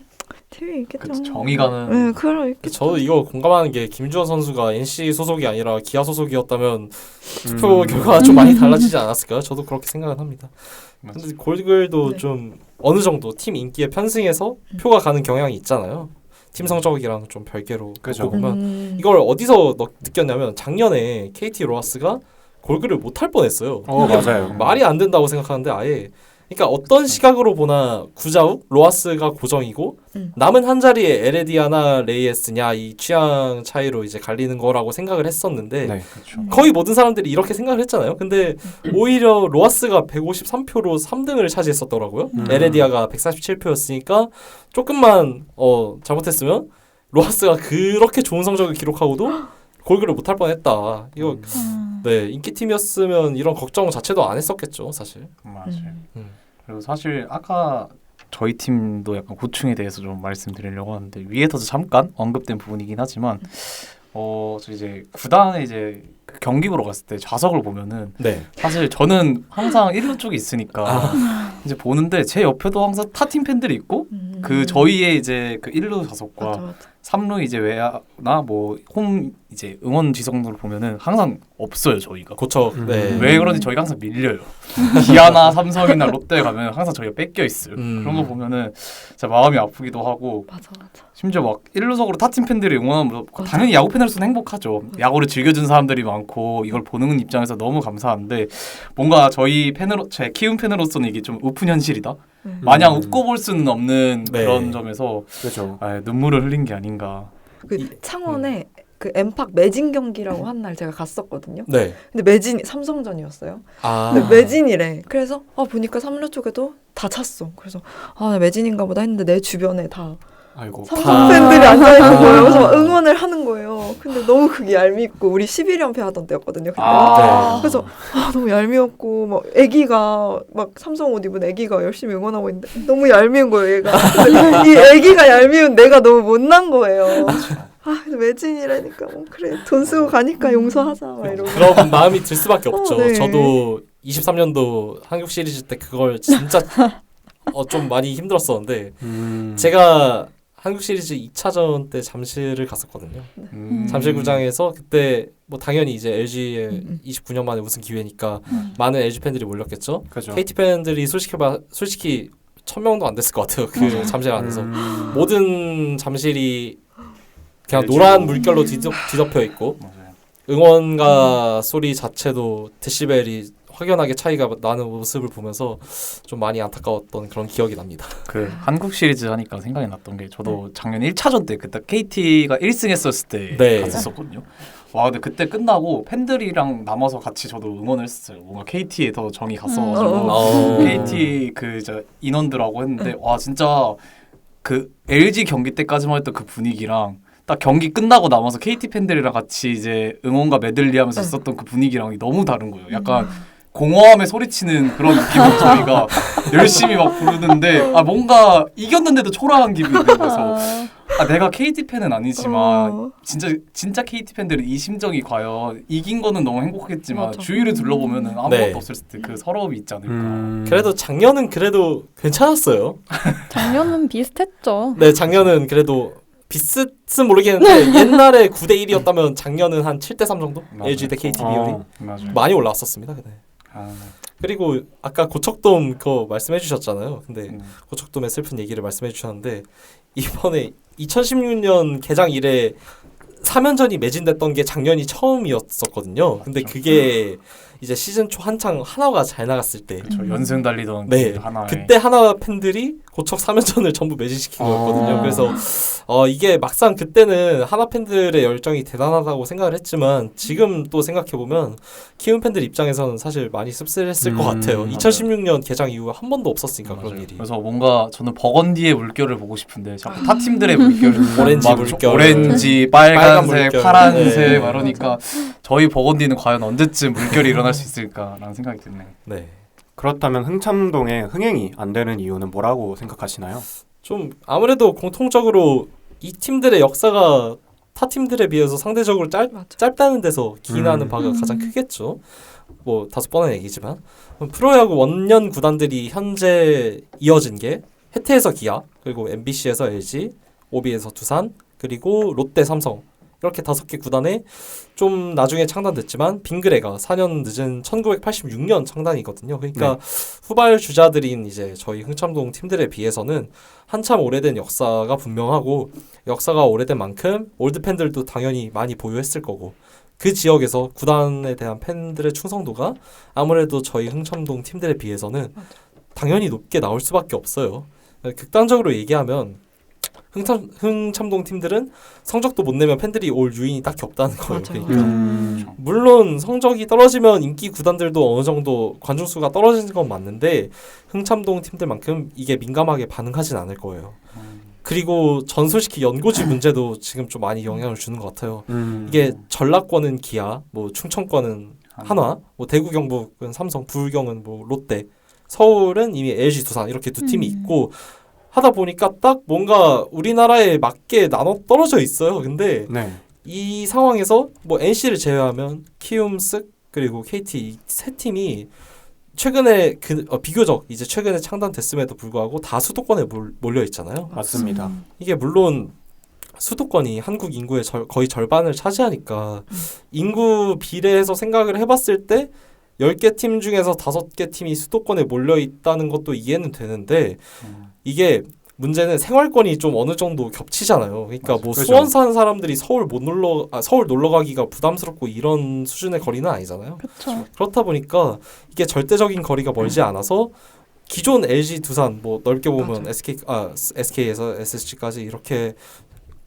S3: 팀이 있겠죠.
S4: 그쵸, 정의가는.
S3: 네, 그렇겠죠.
S2: 저도 이거 공감하는 게 김주원 선수가 NC 소속이 아니라 기아 소속이었다면 투표 결과가 좀 많이 달라지지 않았을까요? 저도 그렇게 생각을 합니다. 근데 골글도
S3: 네.
S2: 좀 어느 정도 팀 인기에 편승해서 표가 가는 경향이 있잖아요. 팀 성적이랑 좀 별개로
S1: 그죠.
S2: 보고 보면 이걸 어디서 느꼈냐면 작년에 KT 로하스가 골글을 못할 뻔했어요. 이게
S1: 맞아요.
S2: 말이 안 된다고 생각하는데 아예 그러니까 어떤 시각으로 보나 구자욱, 로하스가 고정이고 남은 한 자리에 에레디아나 레이에스냐 이 취향 차이로 이제 갈리는 거라고 생각을 했었는데
S1: 네.
S4: 그렇죠.
S2: 거의 모든 사람들이 이렇게 생각을 했잖아요. 근데 오히려 로하스가 153표로 3등을 차지했었더라고요. 에레디아가 147표였으니까 조금만 잘못했으면 로하스가 그렇게 좋은 성적을 기록하고도 골글을 못할 뻔했다. 이거 네 인기팀이었으면 이런 걱정 자체도 안 했었겠죠, 사실.
S4: 맞아요. 그리고 사실 아까 저희 팀도 약간 고충에 대해서 좀 말씀드리려고 하는데 위에서도 잠깐 언급된 부분이긴 하지만 저 이제 구단에 이제 그 경기 보러 갔을 때 좌석을 보면은
S2: 네.
S4: 사실 저는 항상 1루 쪽에 있으니까 이제 보는데 제 옆에도 항상 타팀 팬들이 있고 그 저희의 이제 그 1루 좌석과
S3: 맞아.
S4: 3루 이제 외야나 뭐 홈 이제 응원 지성으로 보면은 항상 없어요 저희가.
S2: 고척. 네.
S4: 왜 그런지 저희가 항상 밀려요. 기아나 삼성이나 롯데 가면 항상 저희가 뺏겨 있어요. 그런 거 보면은 진짜 마음이 아프기도 하고
S3: 맞아.
S4: 심지어 막 1루석으로 타팀 팬들이 응원하면
S3: 맞아.
S4: 당연히 야구 팬으로서는 행복하죠. 야구를 즐겨준 사람들이 많고 이걸 보는 입장에서 너무 감사한데 뭔가 저희 팬으로 제 키운 팬으로서는 이게 좀 우픈 현실이다. 마냥 웃고 볼 수는 없는
S2: 네.
S4: 그런 점에서
S1: 그렇죠.
S4: 눈물을 흘린 게 아닌가.
S3: 그 창원에 그 엠팍 매진 경기라고 한 날 제가 갔었거든요.
S2: 네.
S3: 근데 매진이 삼성전이었어요.
S2: 아.
S3: 근데 매진이래. 그래서 보니까 3루 쪽에도 다 찼어. 그래서 나 매진인가 보다 했는데 내 주변에 다
S1: 아이고.
S3: 삼성 팬들이 앉아있는 거예요. 그래서 막 응원을 하는 거예요. 근데 너무 그게 얄밉고 우리 11연패 하던 때였거든요. 그때. 그래서 너무 얄미웠고 막 애기가 막 삼성 옷 입은 애기가 열심히 응원하고 있는데 너무 얄미운 거예요. 얘가. 근데 이 애기가 얄미운 내가 너무 못난 거예요. 그래서 매진이라니까 그래 돈 쓰고 가니까 용서하자 막 이러고.
S2: 그런 마음이 들 수밖에 없죠.
S3: 네.
S2: 저도 23년도 한국 시리즈 때 그걸 진짜 좀 많이 힘들었었는데 제가 한국 시리즈 2차전 때 잠실을 갔었거든요. 잠실구장에서 그때 뭐 당연히 이제 LG의 29년 만에 우승 기회니까 많은 LG 팬들이 몰렸겠죠.
S1: 그렇죠.
S2: KT 팬들이 솔직히 1000명도 안 됐을 것 같아요. 그 잠실 안에서 모든 잠실이 그냥 노란 물결로 뒤덮여 있고
S4: 맞아요.
S2: 응원가 소리 자체도 데시벨이 확연하게 차이가 나는 모습을 보면서 좀 많이 안타까웠던 그런 기억이 납니다.
S4: 그 한국 시리즈 하니까 생각이 났던 게 저도 작년 1차전 때 그때 KT가 1승 했었을 때
S2: 네.
S4: 갔었거든요. 와 근데 그때 끝나고 팬들이랑 남아서 같이 저도 응원을 했었어요. 뭔가 KT에 더 정이 갔어가지고 KT 그 인원들하고 했는데 와 진짜 그 LG 경기 때까지만 했던 그 분위기랑 딱 경기 끝나고 남아서 KT 팬들이랑 같이 이제 응원가 메들리하면서 있었던 그 분위기랑 너무 다른 거예요. 약간 공허함에 소리치는 그런 느낌으로 저희가 열심히 막 부르는데 뭔가 이겼는데도 초라한 기분이 들면서 내가 KT 팬은 아니지만 진짜 KT 팬들은 이 심정이 과연 이긴 거는 너무 행복하겠지만
S3: 맞아.
S4: 주위를 둘러보면은 아무것도
S2: 네.
S4: 없을 때 그 서러움이 있지 않을까.
S2: 그래도 작년은 그래도 괜찮았어요.
S5: 작년은 비슷했죠.
S2: 네, 작년은 그래도 비슷은 모르겠는데 옛날에 9대 1이었다면 작년은 한 7대 3 정도?
S4: 맞아요.
S2: LG 대 KT 비율이
S4: 맞아요.
S2: 많이 올라왔었습니다. 그때.
S4: 아,
S2: 그리고 아까 고척돔 그거 말씀해 주셨잖아요. 근데
S4: 음.
S2: 고척돔의 슬픈 얘기를 말씀해 주셨는데 이번에 2016년 개장 이래 3연전이 매진됐던 게 작년이 처음이었었거든요. 근데 그게 이제 시즌 초 한창 하나가 잘 나갔을 때
S4: 저 연승 달리던
S2: 네,
S4: 그 하나에
S2: 그때 하나 팬들이 고척 3연전을 전부 매진시킨 거였거든요. 그래서 이게 막상 그때는 하나 팬들의 열정이 대단하다고 생각을 했지만 지금 또 생각해보면 키움 팬들 입장에서는 사실 많이 씁쓸했을 것 같아요. 2016년 개장 이후에 한 번도 없었으니까
S4: 맞아요.
S2: 그런 일이.
S4: 그래서 뭔가 저는 버건디의 물결을 보고 싶은데 자꾸 타 팀들의 물결
S2: 오렌지
S4: 막
S2: 물결.
S4: 오렌지,
S2: 빨간
S4: 빨간색,
S2: 물결.
S4: 파란색
S2: 네.
S4: 막 이러니까 저희 버건디는 과연 언제쯤 물결이 일어날 수 있을까라는 생각이 드네요.
S2: 네.
S1: 그렇다면 흥참동의 흥행이 안 되는 이유는 뭐라고 생각하시나요?
S2: 좀 아무래도 공통적으로 이 팀들의 역사가 타 팀들에 비해서 상대적으로
S3: 맞아.
S2: 짧다는 데서 기인하는 바가 가장 크겠죠. 뭐 다소 뻔한 얘기지만 프로야구 원년 구단들이 현재 이어진 게 해태에서 기아, 그리고 MBC에서 LG, OB에서 두산, 그리고 롯데, 삼성 이렇게 5개 구단에 좀 나중에 창단됐지만 빙그레가 4년 늦은 1986년 창단이거든요. 그러니까 후발 주자들인 이제 저희 흥참동 팀들에 비해서는 한참 오래된 역사가 분명하고 역사가 오래된 만큼 올드 팬들도 당연히 많이 보유했을 거고 그 지역에서 구단에 대한 팬들의 충성도가 아무래도 저희 흥참동 팀들에 비해서는 당연히 높게 나올 수밖에 없어요. 극단적으로 얘기하면 흥참동 팀들은 성적도 못 내면 팬들이 올 요인이 딱히 없다는 거예요.
S3: 맞아요.
S2: 그러니까 물론 성적이 떨어지면 인기 구단들도 어느 정도 관중 수가 떨어지는 건 맞는데 흥참동 팀들만큼 이게 민감하게 반응하진 않을 거예요. 그리고 전솔직히 연고지 문제도 지금 좀 많이 영향을 주는 것 같아요. 이게 전라권은 기아, 뭐 충청권은 한화, 뭐 대구 경북은 삼성, 부울경은 뭐 롯데, 서울은 이미 LG 두산 이렇게 두 팀이 있고 하다 보니까 딱 뭔가 우리나라에 맞게 나눠 떨어져 있어요. 근데
S1: 네.
S2: 이 상황에서 뭐 NC를 제외하면 키움, 쓱 그리고 KT 이 세 팀이 최근에 비교적 이제 최근에 창단됐음에도 불구하고 다 수도권에 몰려 있잖아요.
S1: 맞습니다.
S2: 이게 물론 수도권이 한국 인구의 거의 절반을 차지하니까 인구 비례해서 생각을 해봤을 때 10개 팀 중에서 5개 팀이 수도권에 몰려 있다는 것도 이해는 되는데 이게 문제는 생활권이 좀 어느 정도 겹치잖아요. 그러니까 뭐
S1: 그렇죠.
S2: 수원 사는 사람들이 서울 놀러 가기가 부담스럽고 이런 수준의 거리는 아니잖아요.
S5: 그렇죠.
S2: 그렇다 보니까 이게 절대적인 거리가 멀지 않아서 기존 LG, 두산 뭐 넓게 보면 SK에서 SSG까지 이렇게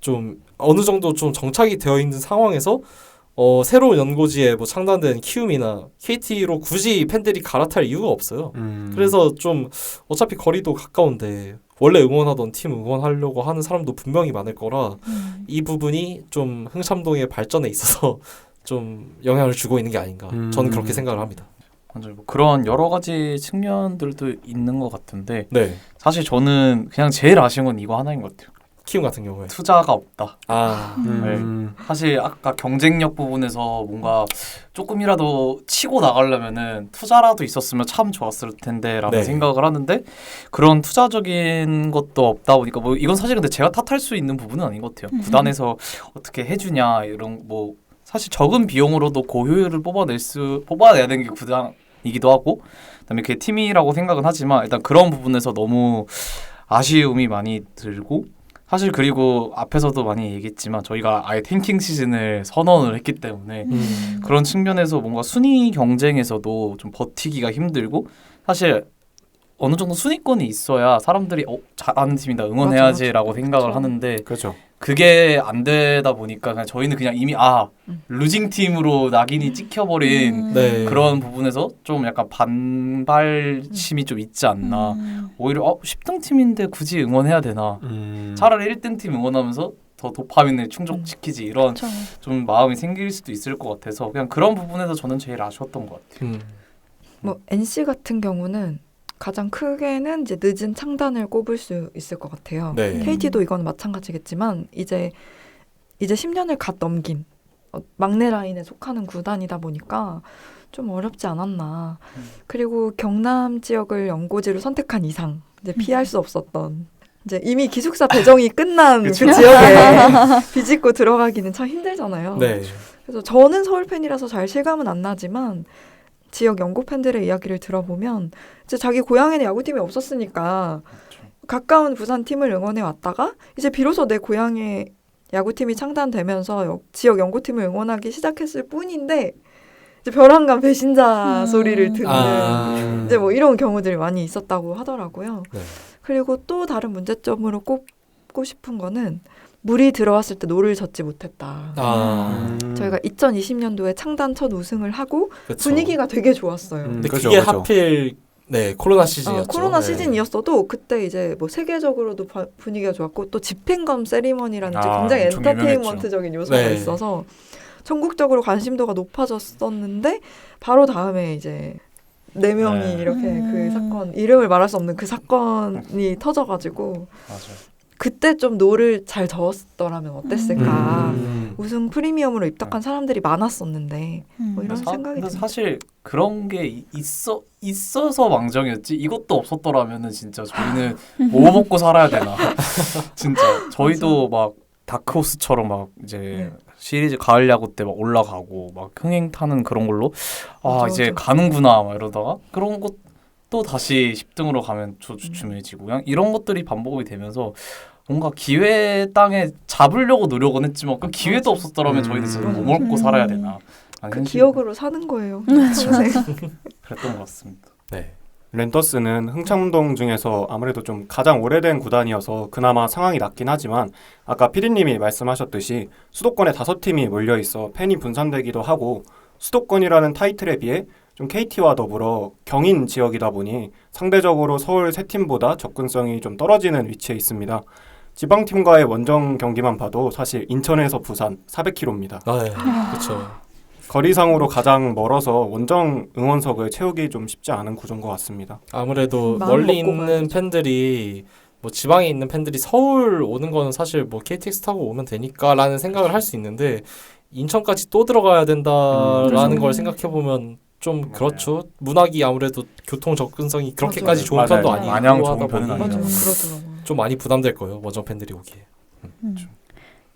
S2: 좀 어느 정도 좀 정착이 되어 있는 상황에서 새로운 연고지에 뭐 창단된 키움이나 KT로 굳이 팬들이 갈아탈 이유가 없어요. 그래서 좀 어차피 거리도 가까운데 원래 응원하던 팀 응원하려고 하는 사람도 분명히 많을 거라 이 부분이 좀 흥참동의 발전에 있어서 좀 영향을 주고 있는 게 아닌가. 저는 그렇게 생각을 합니다.
S4: 맞아요. 뭐 그런 여러 가지 측면들도 있는 것 같은데
S2: 네.
S4: 사실 저는 그냥 제일 아쉬운 건 이거 하나인 것 같아요.
S2: 키움 같은 경우에.
S4: 투자가 없다. 사실 아까 경쟁력 부분에서 뭔가 조금이라도 치고 나가려면은 투자라도 있었으면 참 좋았을 텐데라는
S2: 네.
S4: 생각을 하는데 그런 투자적인 것도 없다 보니까 뭐 이건 사실 근데 제가 탓할 수 있는 부분은 아닌 것 같아요. 구단에서 어떻게 해주냐 이런 뭐 사실 적은 비용으로도 고효율을 뽑아내야 되는 게 구단이기도 하고 그다음에 그게 팀이라고 생각은 하지만 일단 그런 부분에서 너무 아쉬움이 많이 들고 사실 그리고 앞에서도 많이 얘기했지만 저희가 아예 탱킹 시즌을 선언을 했기 때문에 그런 측면에서 뭔가 순위 경쟁에서도 좀 버티기가 힘들고 사실 어느 정도 순위권이 있어야 사람들이 잘하는 팀이다 응원해야지라고 생각을
S5: 그렇죠.
S4: 하는데
S1: 그렇죠.
S4: 그게 안 되다 보니까 그냥 저희는 그냥 이미 루징 팀으로 낙인이 찍혀버린
S2: 네.
S4: 그런 부분에서 좀 약간 반발심이 좀 있지 않나. 오히려 10등 팀인데 굳이 응원해야 되나. 차라리 1등 팀 응원하면서 더 도파민을 충족시키지 이런
S5: 그렇죠.
S4: 좀 마음이 생길 수도 있을 것 같아서 그냥 그런 부분에서 저는 제일 아쉬웠던 것 같아요.
S3: 뭐 NC 같은 경우는 가장 크게는 이제 늦은 창단을 꼽을 수 있을 것 같아요.
S2: 네.
S3: KT도 이건 마찬가지겠지만 이제 10년을 갓 넘긴 막내 라인에 속하는 구단이다 보니까 좀 어렵지 않았나. 그리고 경남 지역을 연고지로 선택한 이상 이제 피할 수 없었던 이제 이미 기숙사 배정이 끝난 그
S1: 그쵸.
S3: 지역에 비집고 들어가기는 참 힘들잖아요.
S2: 네.
S3: 그래서 저는 서울 팬이라서 잘 실감은 안 나지만 지역 영국 팬들의 이야기를 들어보면 이제 자기 고향에는 야구팀이 없었으니까 가까운 부산 팀을 응원해 왔다가 이제 비로소 내 고향에 야구팀이 창단되면서 지역 연구팀을 응원하기 시작했을 뿐인데 이제 벼랑간 배신자 소리를 듣는 이제 뭐 이런 경우들이 많이 있었다고 하더라고요.
S2: 네.
S3: 그리고 또 다른 문제점으로 꼽고 싶은 거는 물이 들어왔을 때 노를 젓지 못했다. 저희가 2020년도에 창단 첫 우승을 하고
S2: 그쵸.
S3: 분위기가 되게 좋았어요.
S2: 근데
S1: 그죠,
S2: 그게
S1: 그죠.
S2: 하필 네 코로나 시즌이었죠.
S3: 코로나
S2: 네.
S3: 시즌이었어도 그때 이제 뭐 세계적으로도 분위기가 좋았고 또 집행검 세리머니라는 이제 굉장히
S4: 엄청
S3: 엔터테인먼트적인 요소가
S2: 네.
S3: 있어서 전국적으로 관심도가 높아졌었는데 바로 다음에 이제 4명이
S4: 네.
S3: 이렇게 그 사건 이름을 말할 수 없는 그 사건이 터져가지고
S4: 맞아요.
S3: 그때 좀 노를 잘 저었더라면 어땠을까.
S1: 음.
S3: 우승 프리미엄으로 입덕한 사람들이 많았었는데 뭐 이런 생각이
S4: 근데
S3: 듭니다.
S4: 사실 그런 게 있어서 망정이었지 이것도 없었더라면은 진짜 저희는 뭐 먹고 살아야 되나 진짜 저희도 막 다크호스처럼 막 이제
S3: 네.
S4: 시리즈 가을 야구 때 막 올라가고 막 흥행 타는 그런 걸로
S3: 맞아,
S4: 이제
S3: 맞아.
S4: 가는구나 막 이러다가 그런 것도 다시 10등으로 가면 주춤해지고 그냥 이런 것들이 반복이 되면서 뭔가 기회 땅에 잡으려고 노력은 했지만 그 기회도 없었더라면 저희는 진짜
S3: 맞아.
S4: 뭐 먹고 살아야 되나
S3: 그 기억으로 사는 거예요. 평생.
S4: 그랬던 것 같습니다.
S2: 네.
S1: 랜더스는 흥참동 중에서 아무래도 좀 가장 오래된 구단이어서 그나마 상황이 낫긴 하지만 아까 피디님이 말씀하셨듯이 수도권에 5팀이 몰려있어 팬이 분산되기도 하고 수도권이라는 타이틀에 비해 좀 KT와 더불어 경인 지역이다 보니 상대적으로 서울 3팀보다 접근성이 좀 떨어지는 위치에 있습니다. 지방팀과의 원정 경기만 봐도 사실 인천에서 부산 400km입니다.
S2: 네. 그렇죠.
S1: 거리상으로 가장 멀어서 원정 응원석을 채우기 좀 쉽지 않은 구조인 것 같습니다.
S2: 아무래도
S3: 마음
S2: 멀리
S3: 먹고
S2: 있는
S3: 가야죠.
S2: 팬들이 뭐 지방에 있는 팬들이 서울 오는 거는 사실 뭐 KTX 타고 오면 되니까라는 생각을 할 수 있는데 인천까지 또 들어가야 된다라는
S3: 그렇죠.
S2: 걸 생각해 보면 좀
S4: 맞아요.
S2: 그렇죠. 문학이 아무래도 교통 접근성이 그렇게까지
S3: 맞아요.
S2: 좋은
S1: 맞아요.
S2: 편도 아니고
S4: 마냥 좋은
S2: 하다
S4: 편은
S2: 보니
S3: 맞아,
S4: 아니죠.
S3: 그러더라고요.
S2: 좀 많이 부담될 거예요. 원정 팬들이 오기에.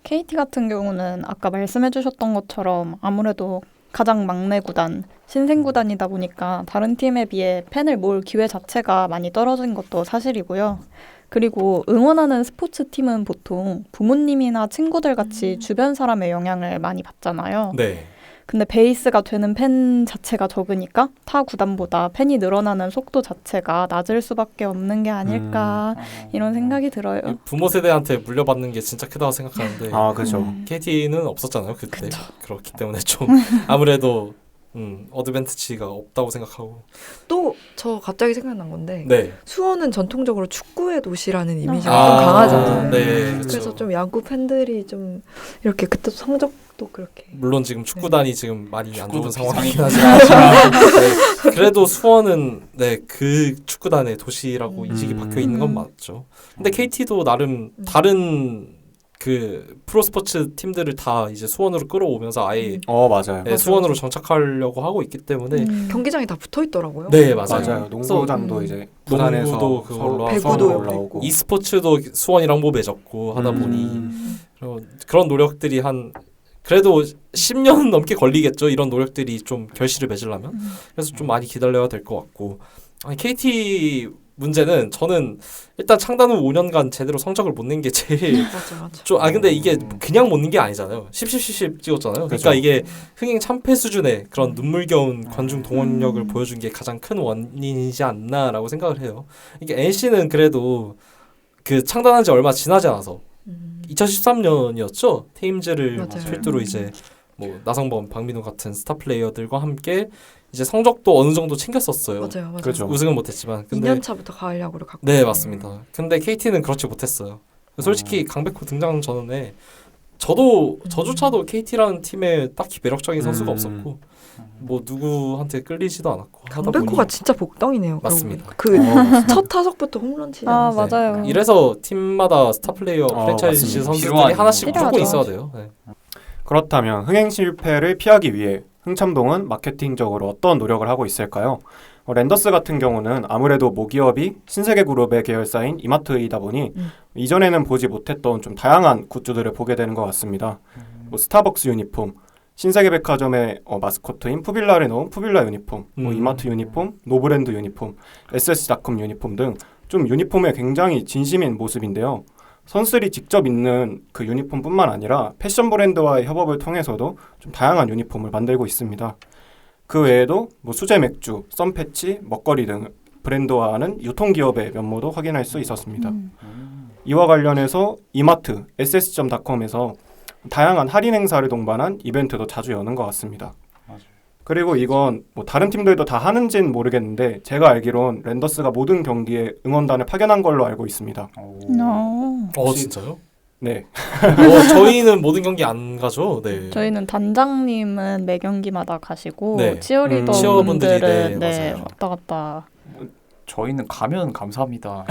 S5: KT 같은 경우는 아까 말씀해주셨던 것처럼 아무래도 가장 막내 구단, 신생 구단이다 보니까 다른 팀에 비해 팬을 모을 기회 자체가 많이 떨어진 것도 사실이고요. 그리고 응원하는 스포츠 팀은 보통 부모님이나 친구들 같이 주변 사람의 영향을 많이 받잖아요.
S2: 네.
S5: 근데 베이스가 되는 팬 자체가 적으니까 타 구단보다 팬이 늘어나는 속도 자체가 낮을 수밖에 없는 게 아닐까 이런 생각이 들어요.
S2: 부모 세대한테 물려받는 게 진짜 크다고 생각하는데
S1: 아, 그죠.
S2: KT는 없었잖아요 그때. 그렇기 때문에 좀 아무래도 어드밴티지가 없다고 생각하고.
S3: 또 저 갑자기 생각난 건데
S2: 네.
S3: 수원은 전통적으로 축구의 도시라는 이미지가
S5: 아,
S3: 좀 강하잖아요.
S2: 네, 그쵸.
S3: 그래서 좀 야구 팬들이 좀 이렇게 그때 성적도 그렇게
S2: 물론 지금 축구단이 지금 많이 안 좋은
S4: 축구도
S2: 상황이긴
S4: 비상이긴
S2: 하지만 네, 그래도 수원은 그 축구단의 도시라고 인식이 박혀 있는 건 맞죠. 근데 KT도 나름 다른 그 프로스포츠 팀들을 다 이제 수원으로 끌어오면서 아예
S1: 맞아요.
S2: 네, 수원으로 정착하려고 하고 있기 때문에
S3: 경기장이 다 붙어 있더라고요.
S2: 네 맞아요.
S1: 맞아요. 농구장도
S3: 그래서,
S1: 이제 부산에서
S2: 농구도 그거
S1: 서울
S2: 올라와서
S1: 배구도
S3: 배구도
S1: 올라오고
S2: e스포츠도 수원이랑 뭐 맺었고 하다 보니
S1: 음.
S2: 그런 노력들이 한 그래도 10년 넘게 걸리겠죠. 이런 노력들이 좀 결실을 맺으려면. 그래서 좀 많이 기다려야 될 것 같고. 아니, KT 문제는 저는 일단 창단 후 5년간 제대로 성적을 못 낸 게 제일
S3: 맞아.
S2: 좀 근데 이게 그냥 못 낸 게 아니잖아요. 10 찍었잖아요. 그러니까
S1: 그쵸.
S2: 이게 흥행 참패 수준의 그런 눈물겨운 관중 동원력을 보여준 게 가장 큰 원인이지 않나라고 생각을 해요. 이게 NC는 그래도 그 창단한 지 얼마 지나지 않아서 2013년이었죠. 테임즈를
S3: 맞아요.
S2: 필두로 이제 뭐 나성범, 박민호 같은 스타 플레이어들과 함께 이제 성적도 어느 정도 챙겼었어요.
S3: 맞아요.
S1: 그죠.
S2: 우승은 못했지만. 근데
S3: 2년 차부터 가을 야구를 갖고.
S2: 네 맞습니다. 근데 KT는 그렇지 못했어요. 솔직히 강백호 등장 전에 저조차도 KT라는 팀에 딱히 매력적인 선수가 없었고 뭐 누구한테 끌리지도 않았고 하다
S3: 강백호가
S2: 보니
S3: 진짜 복덩이네요.
S2: 맞습니다.
S3: 그 첫 타석부터 홈런 치지
S5: 아
S3: 않았어요?
S5: 맞아요.
S2: 이래서 팀마다 스타 플레이어 프랜차이즈
S1: 맞습니다.
S2: 선수들이
S4: 필요하죠.
S2: 하나씩 무조건
S5: 필요하죠.
S2: 있어야 돼요. 네.
S1: 그렇다면 흥행 실패를 피하기 위해 흥참동은 마케팅적으로 어떤 노력을 하고 있을까요? 랜더스 같은 경우는 아무래도 모기업이 신세계그룹의 계열사인 이마트이다 보니 이전에는 보지 못했던 좀 다양한 굿즈들을 보게 되는 것 같습니다. 뭐 스타벅스 유니폼, 신세계백화점의 마스코트인 푸빌라를 넣은 푸빌라 유니폼, 뭐 이마트 유니폼, 노브랜드 유니폼, SS닷컴 유니폼 등 좀 유니폼에 굉장히 진심인 모습인데요. 선수들이 직접 입는 그 유니폼뿐만 아니라 패션 브랜드와의 협업을 통해서도 좀 다양한 유니폼을 만들고 있습니다. 그 외에도 뭐 수제 맥주, 썬패치, 먹거리 등 브랜드화하는 유통기업의 면모도 확인할 수 있었습니다. 이와 관련해서 이마트, ss점.com에서 다양한 할인 행사를 동반한 이벤트도 자주 여는 것 같습니다.
S4: 맞아요.
S1: 그리고 이건 뭐 다른 팀들도 다 하는지는 모르겠는데 제가 알기론 랜더스가 모든 경기에 응원단을 파견한 걸로 알고 있습니다.
S2: 진짜요?
S1: 네.
S2: 저희는 모든 경기 안 가죠. 네.
S5: 저희는 단장님은 매 경기마다 가시고
S2: 네.
S5: 치어리더
S2: 치어분들이
S5: 분들은
S2: 네, 맞아요.
S5: 왔다 갔다.
S4: 저희는 가면 감사합니다.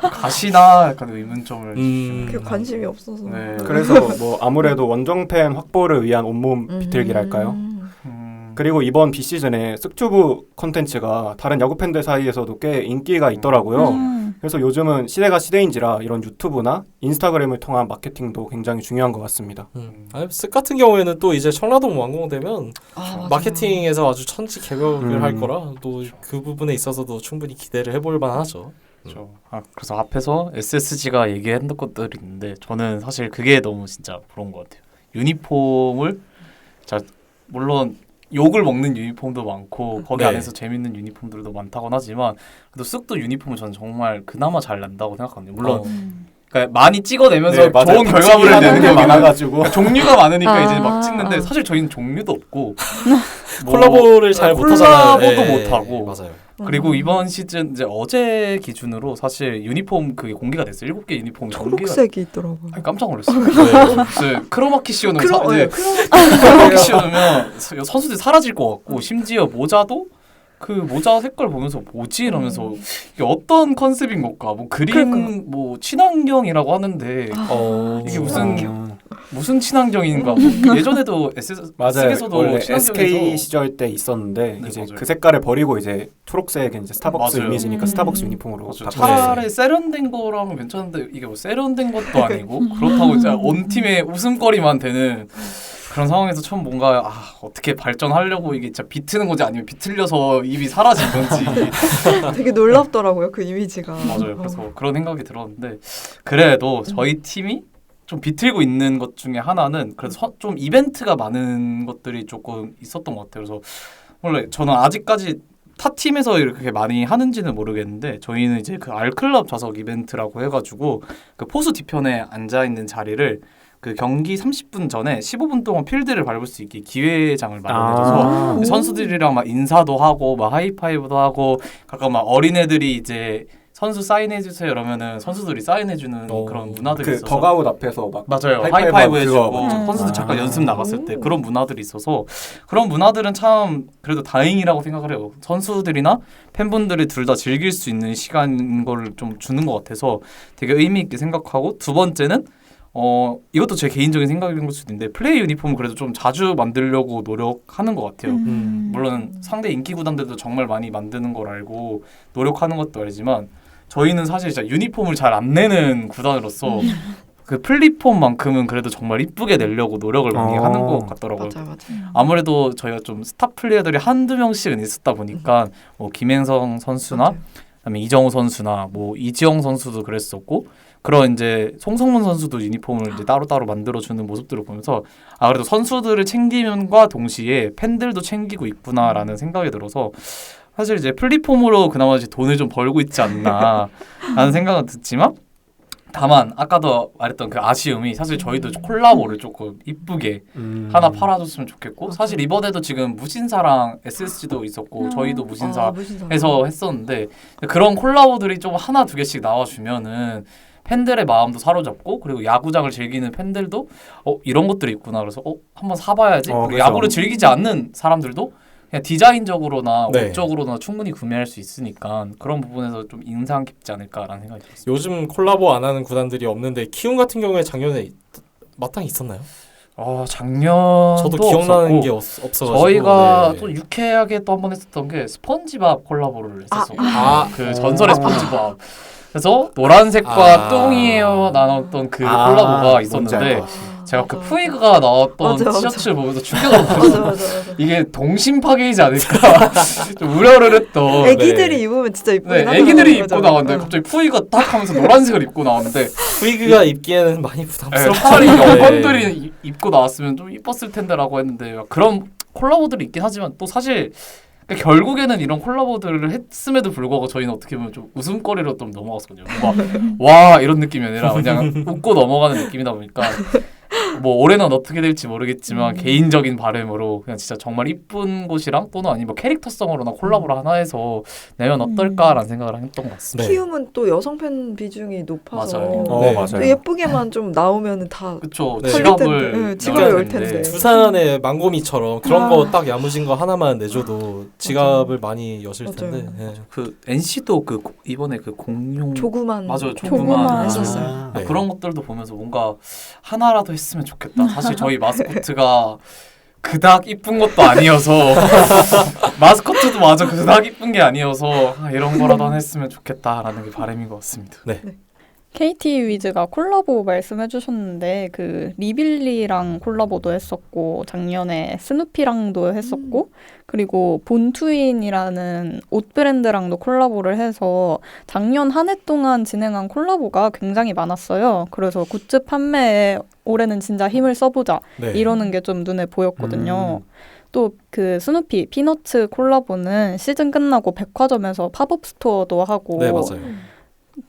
S4: 가시나 약간 의문점을
S3: 그게 관심이 없어서.
S4: 네.
S1: 그래서 뭐 아무래도 원정팬 확보를 위한 온몸 비틀기랄까요? 그리고 이번 비시즌에 쓱튜브 콘텐츠가 다른 야구 팬들 사이에서도 꽤 인기가 있더라고요. 그래서 요즘은 시대가 시대인지라 이런 유튜브나 인스타그램을 통한 마케팅도 굉장히 중요한 것 같습니다.
S2: 쓱 같은 경우에는 또 이제 청라동 완공되면
S3: 맞아요.
S2: 마케팅에서 아주 천지개벽을 할
S1: 음.
S2: 거라 또 그 부분에 있어서도 충분히 기대를 해볼 만하죠.
S4: 그렇죠. 그래서 앞에서 SSG가 얘기했던 것들이 있는데 저는 사실 그게 너무 진짜 부러운 것 같아요. 유니폼을 물론 욕을 먹는 유니폼도 많고 거기
S2: 네.
S4: 안에서 재밌는 유니폼들도 많다곤 하지만 그래도 쓱도 유니폼은 저는 정말 그나마 잘 난다고 생각하거든요. 물론 그러니까 많이 찍어내면서
S1: 네, 맞아요.
S4: 좋은 결과물을 내는 게
S1: 많아가지고
S4: 그러니까 종류가 많으니까 이제 막
S5: 아.
S4: 찍는데 사실 저희는 종류도 없고 뭐
S2: 콜라보를 잘 못하잖아요.
S4: 콜라보도
S2: 네,
S4: 못하고
S2: 맞아요.
S4: 그리고 이번 시즌 이제 어제 기준으로 사실 유니폼 그게 공개가 됐어요. 7개 유니폼이 공개가
S3: 초록색이 있더라고요.
S4: 아니, 깜짝 놀랐어요.
S2: 네.
S4: 무슨 크로마키 씌워놓으면
S3: 크로마키
S4: 크로마키 씌워놓으면 선수들이 사라질 것 같고 심지어 모자도 그 모자 색깔 보면서 뭐지 이러면서 이게 어떤 컨셉인 걸까? 뭐 그린 뭐 친환경이라고 하는데 이게 무슨 친환경인가? 뭐 예전에도
S1: 맞아요.
S4: SS에서도
S1: 원래
S4: 친환경에서
S1: SK 시절 때 있었는데
S4: 네,
S1: 이제
S4: 맞아요.
S1: 그 색깔을 버리고 이제 초록색 이제 스타벅스
S4: 맞아요.
S1: 이미지니까 스타벅스 유니폼으로
S4: 맞아요.
S1: 바꿨어요.
S4: 차라리 세련된 거라면 괜찮은데 이게 뭐 세련된 것도 아니고 그렇다고 이제 온 팀의 웃음거리만 되는 그런 상황에서 처음 뭔가 어떻게 발전하려고 이게 진짜 비트는 건지 아니면 비틀려서 입이 사라진 건지
S3: 되게 놀랍더라고요, 그 이미지가.
S4: 맞아요. 그래서 그런 생각이 들었는데 그래도 저희 팀이 좀 비틀고 있는 것 중에 하나는 그래서 좀 이벤트가 많은 것들이 조금 있었던 것 같아요. 그래서 원래 저는 아직까지 타 팀에서 이렇게 많이 하는지는 모르겠는데 저희는 이제 그 알클럽 좌석 이벤트라고 해가지고 그 포수 뒤편에 앉아 있는 자리를 그 경기 30분 전에 15분 동안 필드를 밟을 수 있게 기회장을 마련해줘서 선수들이랑 막 인사도 하고 막 하이파이브도 하고 가끔 막 어린애들이 이제 선수 사인해주세요 이러면은 선수들이 사인해주는 그런 문화들이
S1: 그
S4: 있어서
S1: 덕아웃 앞에서 막
S4: 맞아요.
S1: 하이파이브
S4: 하이파이브 해주고
S1: 그거.
S4: 선수들 잠깐 연습 나갔을 때 그런 문화들이 있어서 그런 문화들은 참 그래도 다행이라고 생각을 해요. 선수들이나 팬분들이 둘 다 즐길 수 있는 시간인 걸 좀 주는 것 같아서 되게 의미 있게 생각하고 두 번째는 이것도 제 개인적인 생각인 걸 수도 있는데 플레이 유니폼을 그래도 좀 자주 만들려고 노력하는 것 같아요. 물론 상대 인기 구단들도 정말 많이 만드는 걸 알고 노력하는 것도 알지만 저희는 사실 진짜 유니폼을 잘 안 내는 구단으로서 그 플리폼만큼은 그래도 정말 이쁘게 내려고 노력을 많이 하는 것 같더라고요.
S3: 맞아요.
S4: 아무래도 저희가 좀 스타 플레이어들이 한두 명씩은 있었다 보니까 뭐 김행성 선수나
S3: 맞아요.
S4: 그다음에 이정우 선수나 뭐 이지영 선수도 그랬었고 그런 이제 송성문 선수도 유니폼을 이제 따로따로 만들어주는 모습들을 보면서 그래도 선수들을 챙기면과 동시에 팬들도 챙기고 있구나라는 생각이 들어서 사실 이제 플리폼으로 그나마 이제 돈을 좀 벌고 있지 않나라는 생각은 듣지만 다만 아까도 말했던 그 아쉬움이 사실 저희도 콜라보를 조금 이쁘게 하나 팔아줬으면 좋겠고 사실 이번에도 지금 무신사랑 SSG도 있었고 저희도 무신사 해서 했었는데 그런 콜라보들이 좀 하나 두 개씩 나와주면은 팬들의 마음도 사로잡고 그리고 야구장을 즐기는 팬들도 이런 것들이 있구나 그래서 한번 사봐야지 그리고
S1: 그렇죠.
S4: 야구를 즐기지 않는 사람들도 그냥 디자인적으로나
S2: 네.
S4: 옷적으로나 충분히 구매할 수 있으니까 그런 부분에서 좀 인상 깊지 않을까라는 생각이 들었습니다.
S2: 요즘 콜라보 안 하는 구단들이 없는데 키움 같은 경우에 작년에 마땅히 있었나요?
S4: 작년도
S2: 저도 기억나는
S4: 없었고,
S2: 게 없어가지고
S4: 저희가
S2: 네.
S4: 또 유쾌하게 또 한 번 했었던 게 스펀지밥 콜라보를 했었어요. 그
S1: 어.
S4: 전설의 스펀지밥. 그래서 노란색과
S2: 아.
S4: 똥이에요 나눴던 그
S1: 아,
S4: 콜라보가
S1: 뭔지 알
S4: 있었는데
S1: 것 같아요.
S4: 제가 그 푸이그가 나왔던
S3: 맞아, 맞아.
S4: 티셔츠를 보면서 충격을
S3: 맞아
S4: 받았어요.
S3: 맞아 맞아.
S4: 이게 동심 파괴이지 않을까 좀 우려를 했던.
S3: 애기들이
S2: 네.
S3: 입으면 진짜 이쁘긴
S4: 네,
S3: 하더라고요.
S4: 애기들이
S3: 맞아.
S4: 입고 나왔는데
S3: 응.
S4: 갑자기 푸이가 딱 하면서 노란색을 입고 나왔는데
S2: 푸이그가 입기에는 많이
S4: 네,
S2: 부담스럽죠.
S4: 차라리
S2: 네.
S4: 여건들이 입고 나왔으면 좀 이뻤을 텐데라고 했는데 그런 콜라보들이 있긴 하지만 또 사실 그러니까 결국에는 이런 콜라보들을 했음에도 불구하고 저희는 어떻게 보면 좀 웃음거리로 좀 넘어갔거든요. 막 와 이런 느낌이 아니라 그냥 웃고 넘어가는 느낌이다 보니까 뭐 올해는 어떻게 될지 모르겠지만 개인적인 바람으로 그냥 진짜 정말 이쁜 곳이랑 또는 아니면 뭐 캐릭터성으로나 콜라보를 하나 해서 내면 어떨까라는 생각을 했던 것 같습니다.
S2: 네.
S3: 키움은 또 여성 팬 비중이 높아서
S4: 맞아요.
S2: 네.
S3: 또
S1: 맞아요.
S3: 예쁘게만 좀 나오면은 다
S4: 그쵸.
S2: 네.
S4: 지갑을
S3: 네, 지갑을
S4: 열어야
S3: 열
S4: 되는데
S3: 텐데.
S2: 두산의 망고미처럼 그런
S3: 아.
S2: 거 딱 야무진 거 하나만 내줘도 지갑을 많이 여실
S3: 맞아요.
S2: 텐데. 예.
S4: 그 NC도 그 이번에 그 공룡
S3: 조그만
S4: 맞아요.
S5: 조그만
S4: 조그만
S3: 했었어요.
S1: 아,
S2: 네.
S4: 그런 것들도 보면서 뭔가 하나라도 했으면 좋겠다. 사실 저희 마스코트가 그닥 이쁜 것도 아니어서 마스코트도 맞아 그닥 이쁜 게 아니어서 이런 거라도 하나 했으면 좋겠다라는 게 바람인 것 같습니다.
S5: KT 위즈가 콜라보 말씀해주셨는데 그 리빌리랑 콜라보도 했었고 작년에 스누피랑도 했었고 그리고 본투인이라는 옷 브랜드랑도 콜라보를 해서 작년 한 해 동안 진행한 콜라보가 굉장히 많았어요. 그래서 굿즈 판매에 올해는 진짜 힘을 써보자
S2: 네.
S5: 이러는 게 좀 눈에 보였거든요. 또 그 스누피 피너츠 콜라보는 시즌 끝나고 백화점에서 팝업 스토어도 하고
S2: 네, 맞아요.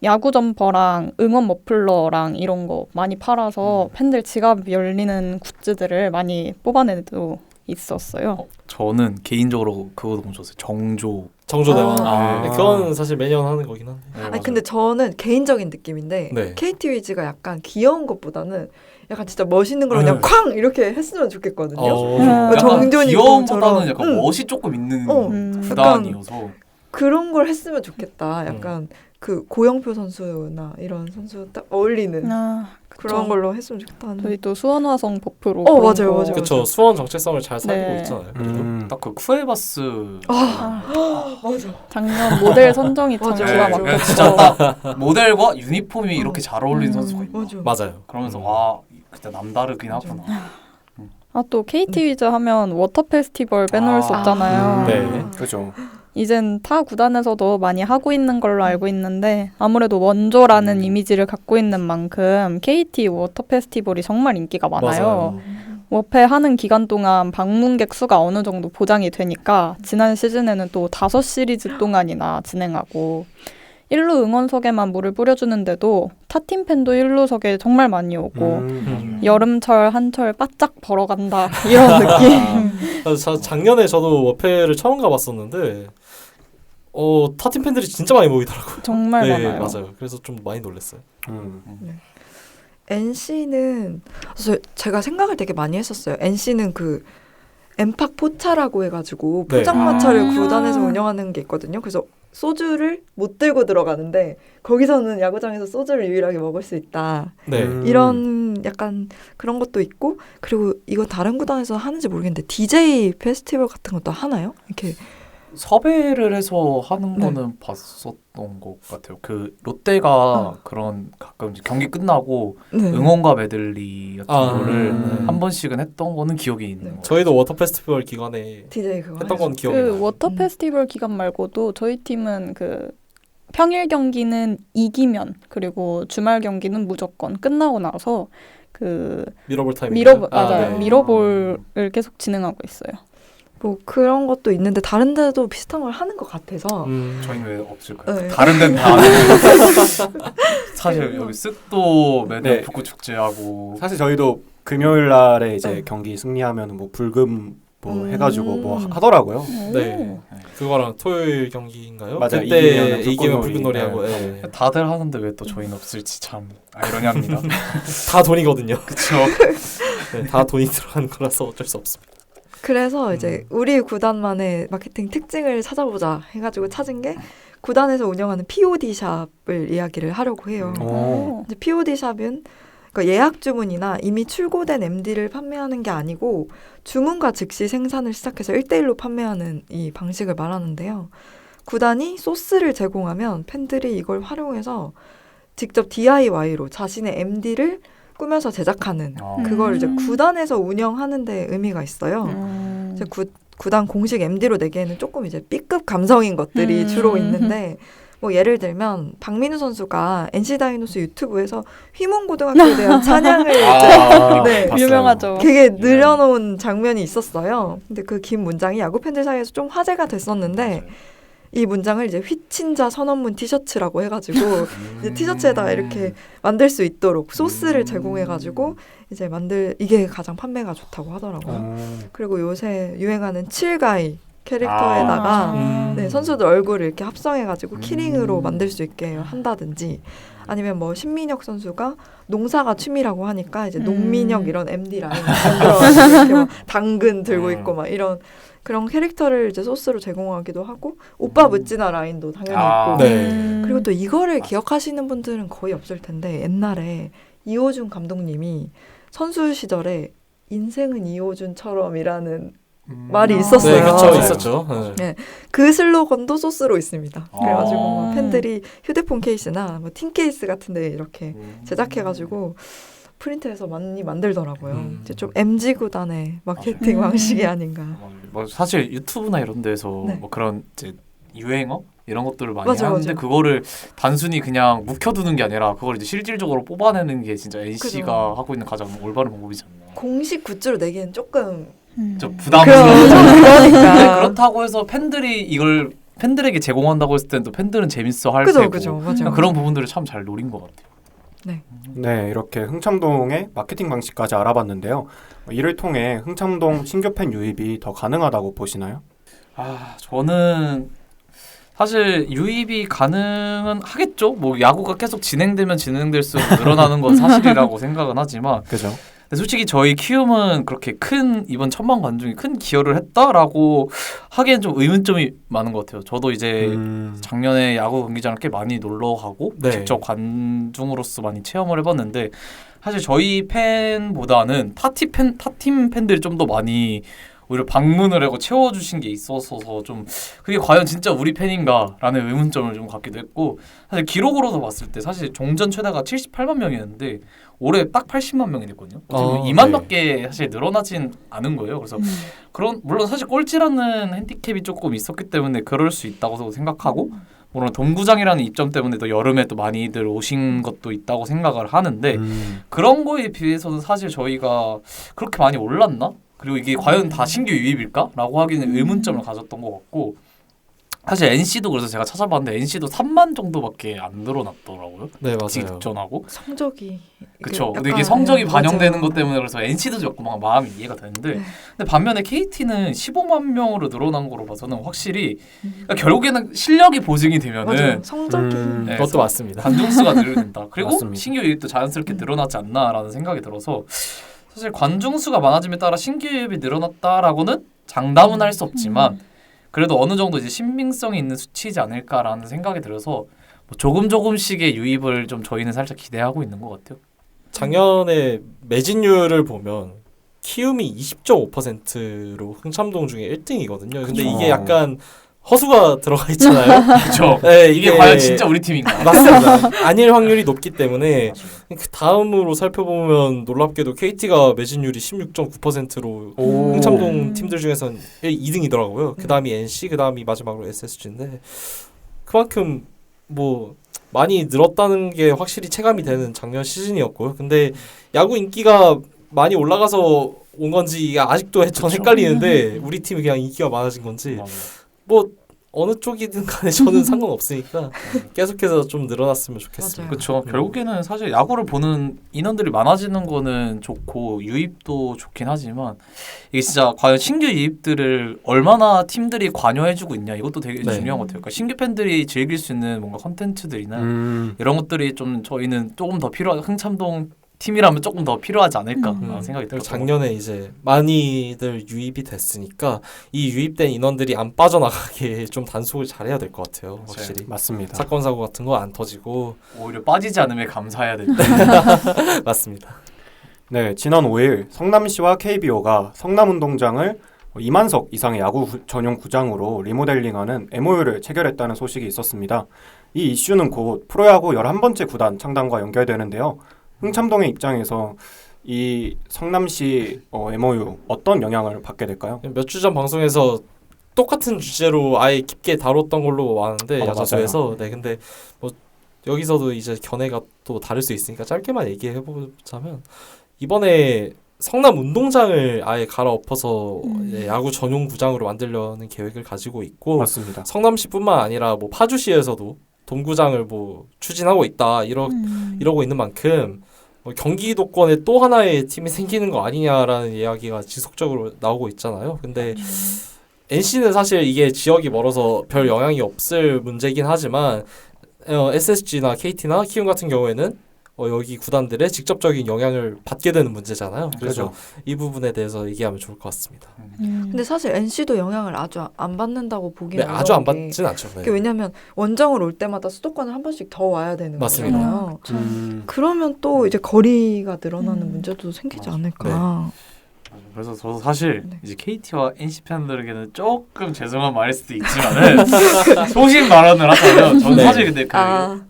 S5: 야구 점퍼랑 응원 머플러랑 이런 거 많이 팔아서 팬들 지갑 열리는 굿즈들을 많이 뽑아내도 있었어요.
S4: 저는 개인적으로 그거 너무 좋았어요. 정조.
S2: 정조대왕.
S3: 아.
S2: 네, 그건 사실 매년 하는 거긴 한데.
S4: 네,
S3: 아니
S4: 맞아요.
S3: 근데 저는 개인적인 느낌인데
S2: 네.
S3: KT 위즈가 약간 귀여운 것보다는 약간 진짜 멋있는 걸 그냥
S2: 네.
S3: 쾅 이렇게 했으면 좋겠거든요.
S5: 아.
S4: 약간
S3: 정존이
S4: 귀여움보다는
S3: 꿈처럼.
S4: 약간
S3: 응.
S4: 멋이 조금 있는
S5: 음.
S4: 구단이어서
S3: 그런 걸 했으면 좋겠다. 약간 그 고영표 선수나 이런 선수 딱 어울리는 그런 걸로 했으면 좋겠다는.
S5: 저희 또 수원화성 버프로
S3: 어,
S5: 그런
S3: 맞아요,
S5: 거.
S3: 맞아요.
S2: 그쵸. 수원 정체성을 잘 살리고
S5: 네.
S2: 있잖아요.
S4: 딱 그 쿠에바스
S3: 맞아.
S5: 작년 모델 선정이 참
S3: 맞아,
S5: 기가
S3: 맞아.
S5: 막혔죠.
S4: 진짜 모델과 유니폼이 이렇게 잘 어울리는 선수가 있나.
S3: 맞아.
S2: 맞아요.
S4: 그러면서 와 진짜 남다르긴 하구나.
S5: 아, 또 KT 위즈 하면 워터 페스티벌 빼놓을 수
S4: 아.
S5: 없잖아요.
S2: 네.
S1: 그죠.
S5: 이젠 타 구단에서도 많이 하고 있는 걸로 알고 있는데 아무래도 원조라는 이미지를 갖고 있는 만큼 KT 워터 페스티벌이 정말 인기가 많아요. 워페 하는 기간 동안 방문객 수가 어느 정도 보장이 되니까 지난 시즌에는 또 5시리즈 동안이나 진행하고 1루 응원석에만 물을 뿌려주는데도 타팀 팬도 1루석에 정말 많이 오고 여름철 한철 바짝 벌어간다 이런 느낌.
S2: 작년에 저도 워페를 처음 가봤었는데 타팀 팬들이 진짜 많이 모이더라고요.
S5: 정말
S2: 네,
S5: 많아요.
S2: 맞아요. 그래서 좀 많이 놀랐어요.
S3: NC는 제가 생각을 되게 많이 했었어요. NC는 그 엠팍 포차라고 해가지고
S2: 네.
S3: 포장마차를
S5: 아.
S3: 구단에서 운영하는 게 있거든요. 그래서 소주를 못 들고 들어가는데 거기서는 야구장에서 소주를 유일하게 먹을 수 있다.
S2: 네.
S3: 이런 약간 그런 것도 있고 그리고 이거 다른 구단에서 하는지 모르겠는데 DJ 페스티벌 같은 것도 하나요? 이렇게
S4: 섭외를 해서 하는
S3: 네.
S4: 거는 봤었던 것 같아요. 그 롯데가 그런 가끔 이제 경기 끝나고
S3: 네.
S4: 응원가 메들리 같은
S2: 아,
S4: 거를
S2: 네.
S4: 한 번씩은 했던 거는 기억이 있는
S3: 네.
S4: 것 같아요.
S2: 저희도 워터 페스티벌 기간에
S3: DJ 그거
S2: 했던 건 기억이
S5: 그
S2: 나요.
S5: 워터
S3: 음.
S5: 페스티벌 기간 말고도 저희 팀은 그 평일 경기는 이기면 그리고 주말 경기는 무조건 끝나고 나서 그
S2: 미러볼 타임.
S5: 맞아요.
S2: 네.
S5: 미러볼을 계속 진행하고 있어요.
S3: 뭐 그런 것도 있는데 다른 데도 비슷한 걸 하는 것 같아서
S4: 저희는 왜 없을까요?
S3: 네.
S4: 다른 데는 다 안 해요. 사실 여기 쓱도 매달
S1: 네.
S4: 북구 축제하고
S1: 사실 저희도 금요일 날에 이제
S3: 네.
S1: 경기 승리하면 뭐 불금 뭐 해가지고 뭐
S3: 음.
S1: 하더라고요.
S2: 네. 그거랑 토요일 경기인가요?
S1: 맞아요.
S2: 그때
S1: 이기면은
S2: 이기면
S1: 불꽃놀이.
S2: 불꽃놀이하고
S1: 네.
S4: 다들 하는데 왜 또 저희는 없을지 참 아이러니합니다.
S2: 다 돈이거든요.
S4: 그렇죠.
S2: 네, 다 돈이 들어가는 거라서 어쩔 수 없습니다.
S3: 그래서 이제 우리 구단만의 마케팅 특징을 찾아보자 해가지고 찾은 게 구단에서 운영하는 POD 샵을 이야기를 하려고 해요.
S1: 어.
S3: 이제 POD 샵은 그러니까 예약 주문이나 이미 출고된 MD를 판매하는 게 아니고 주문과 즉시 생산을 시작해서 1대1로 판매하는 이 방식을 말하는데요. 구단이 소스를 제공하면 팬들이 이걸 활용해서 직접 DIY로 자신의 MD를 꾸며서 제작하는 그걸 이제 구단에서 운영하는 데 의미가 있어요. 이제 구단 공식 MD로 내기에는 조금 이제 B급 감성인 것들이 주로 있는데 뭐 예를 들면 박민우 선수가 NC 다이노스 유튜브에서 휘문고등학교에 대한 찬양을 이제 네,
S4: 봤어요.
S5: 유명하죠.
S3: 되게 늘려놓은 장면이 있었어요. 근데 그 긴 문장이 야구 팬들 사이에서 좀 화제가 됐었는데 이 문장을 이제 휘친자 선언문 티셔츠라고 해가지고 이제 티셔츠에다가 이렇게 만들 수 있도록 소스를 제공해가지고 이제 이게 가장 판매가 좋다고 하더라고요. 그리고 요새 유행하는 칠가이 캐릭터에다가 네, 선수들 얼굴을 이렇게 합성해가지고 키링으로 만들 수 있게 한다든지 아니면 뭐 신민혁 선수가 농사가 취미라고 하니까 이제 농민혁 이런 MD 라인 만들어가지고 이렇게 막 당근 들고 있고 막 이런 그런 캐릭터를 이제 소스로 제공하기도 하고 오빠 묻지나 라인도 당연히 있고
S2: 네.
S3: 그리고 또 이거를 기억하시는 분들은 거의 없을 텐데 옛날에 이호준 감독님이 선수 시절에 인생은 이호준처럼이라는 말이 있었어요.
S2: 네, 그렇죠. 있었죠.
S3: 네. 그 슬로건도 소스로 있습니다. 그래가지고 팬들이 휴대폰 케이스나 뭐 틴 케이스 같은데 이렇게 제작해가지고 프린트해서 많이 만들더라고요. 이제 좀 MG 구단의 마케팅 방식이 아닌가.
S4: 뭐 사실 유튜브나 이런 데서
S3: 네.
S4: 뭐 그런 이제 유행어 이런 것들을 많이
S3: 맞아,
S4: 하는데
S3: 맞아.
S4: 그거를 단순히 그냥 묵혀두는 게 아니라 그걸 이제 실질적으로 뽑아내는 게 진짜 NC가
S3: 그죠.
S4: 하고 있는 가장 올바른 방법이지 않나.
S3: 공식 굿즈로 내기엔 조금
S4: 좀 부담스러워.
S3: 그러니까
S4: 그렇다고 해서 팬들이 이걸 팬들에게 제공한다고 했을 때는 또 팬들은 재밌어 할
S3: 그죠
S4: 테고
S3: 그죠 맞아요.
S4: 그런 부분들을 참 잘 노린 것 같아요.
S1: 네, 이렇게 흥참동의 마케팅 방식까지 알아봤는데요. 이를 통해 흥참동 신규 팬 유입이 더 가능하다고 보시나요?
S4: 저는 사실 유입이 가능은 하겠죠. 뭐 야구가 계속 진행되면 진행될수록 늘어나는 건 사실이라고 생각은 하지만
S1: 그죠?
S4: 근데 솔직히 저희 키움은 그렇게 큰 이번 1,000만 관중이 큰 기여를 했다라고 하기엔 좀 의문점이 많은 것 같아요. 저도 이제 작년에 야구 경기장을 꽤 많이 놀러 가고
S2: 네.
S4: 직접 관중으로서 많이 체험을 해봤는데 사실 저희 팬보다는 타팀 팬들이 좀 더 많이 오히려 방문을 하고 채워주신 게 있어서 좀 그게 과연 진짜 우리 팬인가라는 의문점을 좀 갖기도 했고 사실 기록으로도 봤을 때 사실 종전 최다가 78만 명이었는데 올해 딱 80만 명이 됐거든요. 2만밖에 사실 늘어나진 않은 거예요. 그래서 그런 물론 사실 꼴찌라는 핸디캡이 조금 있었기 때문에 그럴 수 있다고 생각하고 물론 동구장이라는 입점 때문에 또 여름에 또 많이들 오신 것도 있다고 생각을 하는데 그런 거에 비해서는 사실 저희가 그렇게 많이 올랐나? 그리고 이게 과연 다 신규 유입일까?라고 하기는 의문점을 가졌던 것 같고 사실 NC도 그래서 제가 찾아봤는데 NC도 3만 정도밖에 안 늘어났더라고요.
S2: 네,
S4: 지금
S2: 맞아요.
S4: 입전하고
S3: 성적이
S4: 그렇죠. 근데
S3: 약간,
S4: 이게 성적이
S3: 네,
S4: 반영되는
S3: 맞아요.
S4: 것 때문에 그래서 NC도 조금 마음이 이해가 되는데
S3: 네.
S4: 근데 반면에 KT는 15만 명으로 늘어난 거로 봐서는 확실히 그러니까 결국에는 실력이 보증이 되면은
S3: 맞아요. 성적이
S4: 네,
S2: 그것도 맞습니다.
S4: 관중수가 늘어난다. 그리고
S1: 맞습니다.
S4: 신규 유입도 자연스럽게 늘어나지 않나라는 생각이 들어서 사실 관중수가 많아짐에 따라 신규 유입이 늘어났다라고는 장담은 할 수 없지만 그래도 어느 정도 이제 신빙성이 있는 수치이지 않을까라는 생각이 들어서 뭐 조금씩의 유입을 좀 저희는 살짝 기대하고 있는 것 같아요.
S2: 작년에 매진율을 보면 키움이 20.5%로 흥참동 중에 1등이거든요. 근데 이게 약간 허수가 들어가 있잖아요.
S4: 그렇죠.
S2: 네,
S4: 이게 과연 진짜 우리 팀인가?
S2: 맞습니다. 아닐 확률이 높기 때문에 그 다음으로 살펴보면 놀랍게도 KT가 매진율이 16.9%로 흥참동 팀들 중에선 2등이더라고요. 그 다음이 NC, 그 다음이 마지막으로 SSG인데 그만큼 뭐 많이 늘었다는 게 확실히 체감이 되는 작년 시즌이었고요. 근데 야구 인기가 많이 올라가서 온 건지 아직도 전 헷갈리는데 우리 팀이 그냥 인기가 많아진 건지 뭐 어느 쪽이든 간에 저는 상관없으니까 계속해서 좀 늘어났으면 좋겠습니다.
S3: 맞아요.
S4: 그렇죠. 결국에는 사실 야구를 보는 인원들이 많아지는 거는 좋고 유입도 좋긴 하지만 이게 진짜 과연 신규 유입들을 얼마나 팀들이 관여해주고 있냐 이것도 되게
S2: 네.
S4: 중요한 것 같아요. 그러니까 신규 팬들이 즐길 수 있는 뭔가 컨텐츠들이나 이런 것들이 좀 저희는 조금 더 필요한 흥참동 팀이라면 조금 더 필요하지 않을까
S5: 음.
S4: 라는 생각이
S2: 그리고
S4: 들었던
S2: 작년에 이제 많이들 유입이 됐으니까 이 유입된 인원들이 안 빠져나가게 좀 단속을 잘해야 될 것 같아요. 확실히
S1: 맞습니다.
S2: 사건 사고 같은 거 안 터지고
S4: 오히려 빠지지 않음에 감사해야 된다.
S2: 맞습니다.
S1: 네, 지난 5일 성남시와 KBO가 성남운동장을 2만석 이상의 야구 전용 구장으로 리모델링하는 MOU를 체결했다는 소식이 있었습니다. 이 이슈는 곧 프로야구 11번째 구단 창단과 연결되는데요. 흥참동의 입장에서 이 성남시 MOU 어떤 영향을 받게 될까요?
S2: 몇 주 전 방송에서 똑같은 주제로 아예 깊게 다뤘던 걸로 아는데 야자수에서 네 근데 뭐 여기서도 이제 견해가 또 다를 수 있으니까 짧게만 얘기해 보자면 이번에 성남 운동장을 아예 갈아엎어서 이제 야구 전용 구장으로 만들려는 계획을 가지고 있고
S1: 맞습니다.
S2: 성남시뿐만 아니라 뭐 파주시에서도 돔구장을 뭐 추진하고 있다 이러고 있는 만큼 경기도권에 또 하나의 팀이 생기는 거 아니냐라는 이야기가 지속적으로 나오고 있잖아요. 근데 NC는 사실 이게 지역이 멀어서 별 영향이 없을 문제긴 하지만 SSG나 KT나 키움 같은 경우에는 여기 구단들의 직접적인 영향을 받게 되는 문제잖아요. 그래서
S1: 그렇죠.
S2: 이 부분에 대해서 얘기하면 좋을 것 같습니다.
S3: 근데 사실 NC도 영향을 아주 안 받는다고 보기는
S2: 네, 아주 안
S3: 어려운 게
S2: 받진 않죠. 네.
S3: 그게 왜냐면 원정을 올 때마다 수도권을 한 번씩 더 와야 되는
S2: 맞습니다.
S3: 거잖아요. 그러면 또 이제 거리가 늘어나는 문제도 생기지
S1: 맞아.
S3: 않을까.
S4: 그래서 저도 사실
S3: 네.
S4: 이제 KT와 NC 팬들에게는 조금 죄송한 말일 수도 있지만은 소신 발언을 하자면 저는
S2: 네.
S4: 사실 근데 그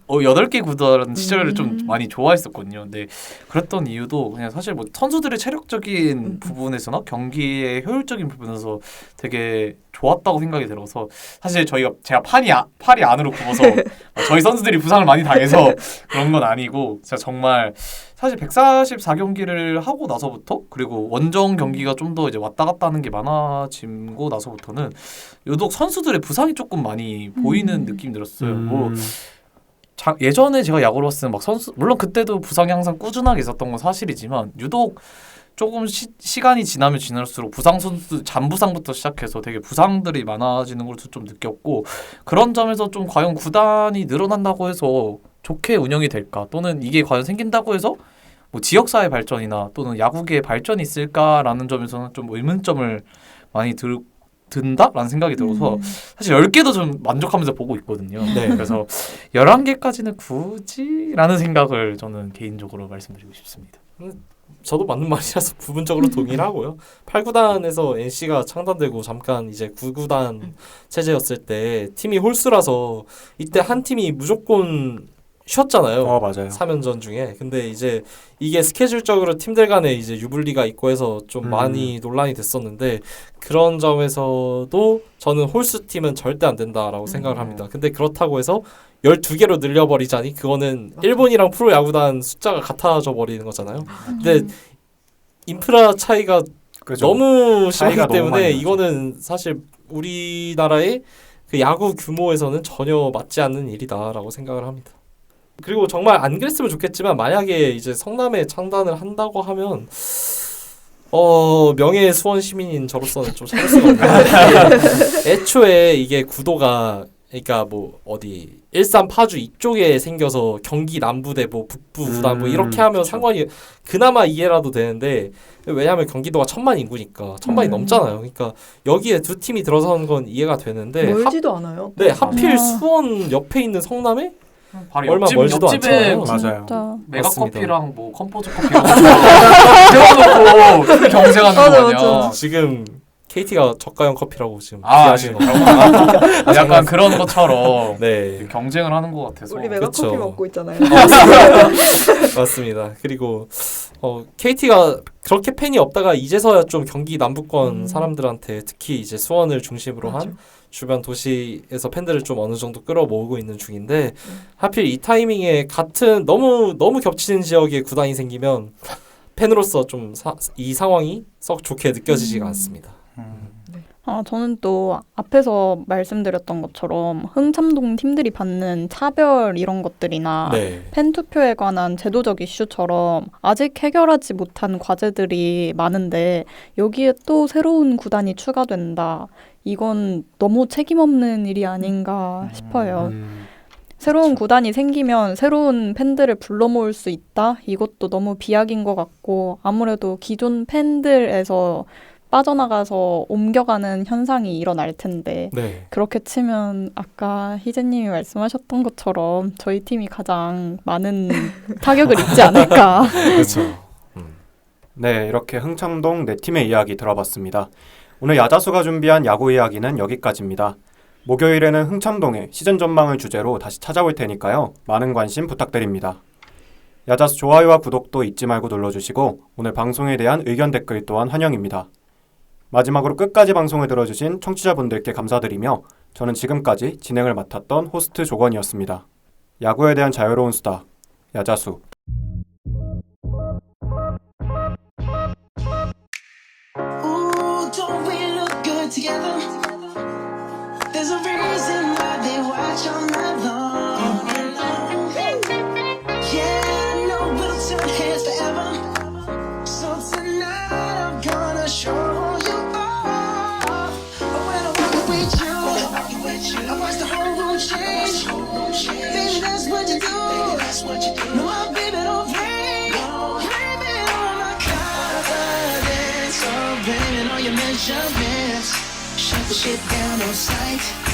S4: 8개 구단 시절을 좀
S3: 음.
S4: 많이 좋아했었거든요. 근데 그랬던 이유도 그냥 사실 뭐 선수들의 체력적인 부분에서나 경기의 효율적인 부분에서 되게 좋았다고 생각이 들어서 사실 제가 팔이 안으로 굽어서 저희 선수들이 부상을 많이 당해서 그런 건 아니고 진짜 정말 사실 144경기를 하고 나서부터 그리고 원정 경기가 좀 더 이제 왔다 갔다 하는 게 많아지고 나서부터는 유독 선수들의 부상이 조금 많이 보이는 느낌이 들었어요. 뭐 예전에 제가 야구를 봤을 때는 막 선수 물론 그때도 부상이 항상 꾸준하게 있었던 건 사실이지만 유독 조금 시간이 지나면 지날수록 부상 선수 잔부상부터 시작해서 되게 부상들이 많아지는 걸 좀 느꼈고 그런 점에서 좀 과연 구단이 늘어난다고 해서 좋게 운영이 될까 또는 이게 과연 생긴다고 해서 뭐 지역사회 발전이나 또는 야구계의 발전이 있을까라는 점에서는 좀 의문점을 많이 든다라는 생각이 들어서 사실 10개도 좀 만족하면서 보고 있거든요.
S2: 네.
S4: 그래서 11개까지는 굳이라는 생각을 저는 개인적으로 말씀드리고 싶습니다.
S2: 저도 맞는 말이라서 부분적으로 동의를 하고요. 8구단에서 NC가 창단되고 잠깐 이제 9구단 체제였을 때 팀이 홀수라서 이때 한 팀이 무조건 쉬었잖아요.
S1: 맞아요.
S2: 3연전 중에. 근데 이제 이게 스케줄적으로 팀들 간에 이제 유불리가 있고 해서 좀 많이 논란이 됐었는데 그런 점에서도 저는 홀수 팀은 절대 안 된다라고 생각을 합니다. 근데 그렇다고 해서 12개로 늘려버리자니 그거는 일본이랑 프로야구단 숫자가 같아져 버리는 거잖아요. 근데 인프라 차이가
S1: 그렇죠.
S2: 너무
S1: 차이가
S2: 심하기
S1: 너무
S2: 때문에
S1: 많이 나죠.
S2: 이거는 사실 우리나라의 그 야구 규모에서는 전혀 맞지 않는 일이다라고 생각을 합니다. 그리고 정말 안 그랬으면 좋겠지만 만약에 이제 성남에 창단을 한다고 하면 명예 수원 시민인 저로서는 좀 참을 수가 없는데 애초에 이게 구도가 그러니까 뭐 어디 일산 파주 이쪽에 생겨서 경기 남부대 뭐 북부 구단 뭐 이렇게 하면 상관이 그나마 이해라도 되는데 왜냐하면 경기도가 1000만 인구니까 1000만이 넘잖아요. 그러니까 여기에 두 팀이 들어서는 건 이해가 되는데
S3: 멀지도 않아요.
S2: 네 하필 수원 옆에 있는 성남에
S4: 바로
S2: 얼마 멀지도
S4: 옆집에
S2: 않잖아요.
S1: 맞아요.
S5: 진짜.
S4: 메가커피랑 뭐 컴포즈 커피랑 세워놓고 크게 경쟁하는 거
S3: 맞아,
S4: 아니야.
S3: 맞아.
S2: 지금 KT가 저가형 커피라고 지금
S4: 아,
S2: 비하시는 거.
S4: 약간 그런 것처럼
S2: 네.
S4: 경쟁을 하는 것 같아서.
S3: 우리 메가커피
S2: 그쵸.
S3: 먹고 있잖아요.
S2: 맞습니다. 그리고 KT가 그렇게 팬이 없다가 이제서야 좀 경기 남부권 사람들한테 특히 이제 수원을 중심으로 한 주변 도시에서 팬들을 좀 어느 정도 끌어모으고 있는 중인데 하필 이 타이밍에 같은 너무 겹치는 지역에 구단이 생기면 팬으로서 좀 이 상황이 썩 좋게 느껴지지가 않습니다.
S5: 저는 또 앞에서 말씀드렸던 것처럼 흥참동 팀들이 받는 차별 이런 것들이나
S2: 네.
S5: 팬투표에 관한 제도적 이슈처럼 아직 해결하지 못한 과제들이 많은데 여기에 또 새로운 구단이 추가된다. 이건 너무 책임없는 일이 아닌가 싶어요. 새로운 구단이 생기면 새로운 팬들을 불러 모을 수 있다? 이것도 너무 비약인 것 같고 아무래도 기존 팬들에서 빠져나가서 옮겨가는 현상이 일어날 텐데
S2: 네.
S5: 그렇게 치면 아까 희재님이 말씀하셨던 것처럼 저희 팀이 가장 많은 타격을 입지 않을까.
S2: 그렇죠.
S1: 네, 이렇게 흥참동 네 팀의 이야기 들어봤습니다. 오늘 야자수가 준비한 야구 이야기는 여기까지입니다. 목요일에는 흥참동의 시즌 전망을 주제로 다시 찾아올 테니까요. 많은 관심 부탁드립니다. 야자수 좋아요와 구독도 잊지 말고 눌러주시고 오늘 방송에 대한 의견 댓글 또한 환영입니다. 마지막으로 끝까지 방송을 들어주신 청취자분들께 감사드리며 저는 지금까지 진행을 맡았던 호스트 조건이었습니다. 야구에 대한 자유로운 수다, 야자수.
S6: Ooh, don't we look good together? There's a reason why they watch all night long. Yeah, I know we'll turn heads forever. So tonight I'm gonna show you all. When I walk with you, I watch the whole room change. Baby, that's what you do. No, I'm baby, don't play. Blame it on my confidence. Oh, blame it on your measurements. Shut the shit down on sight.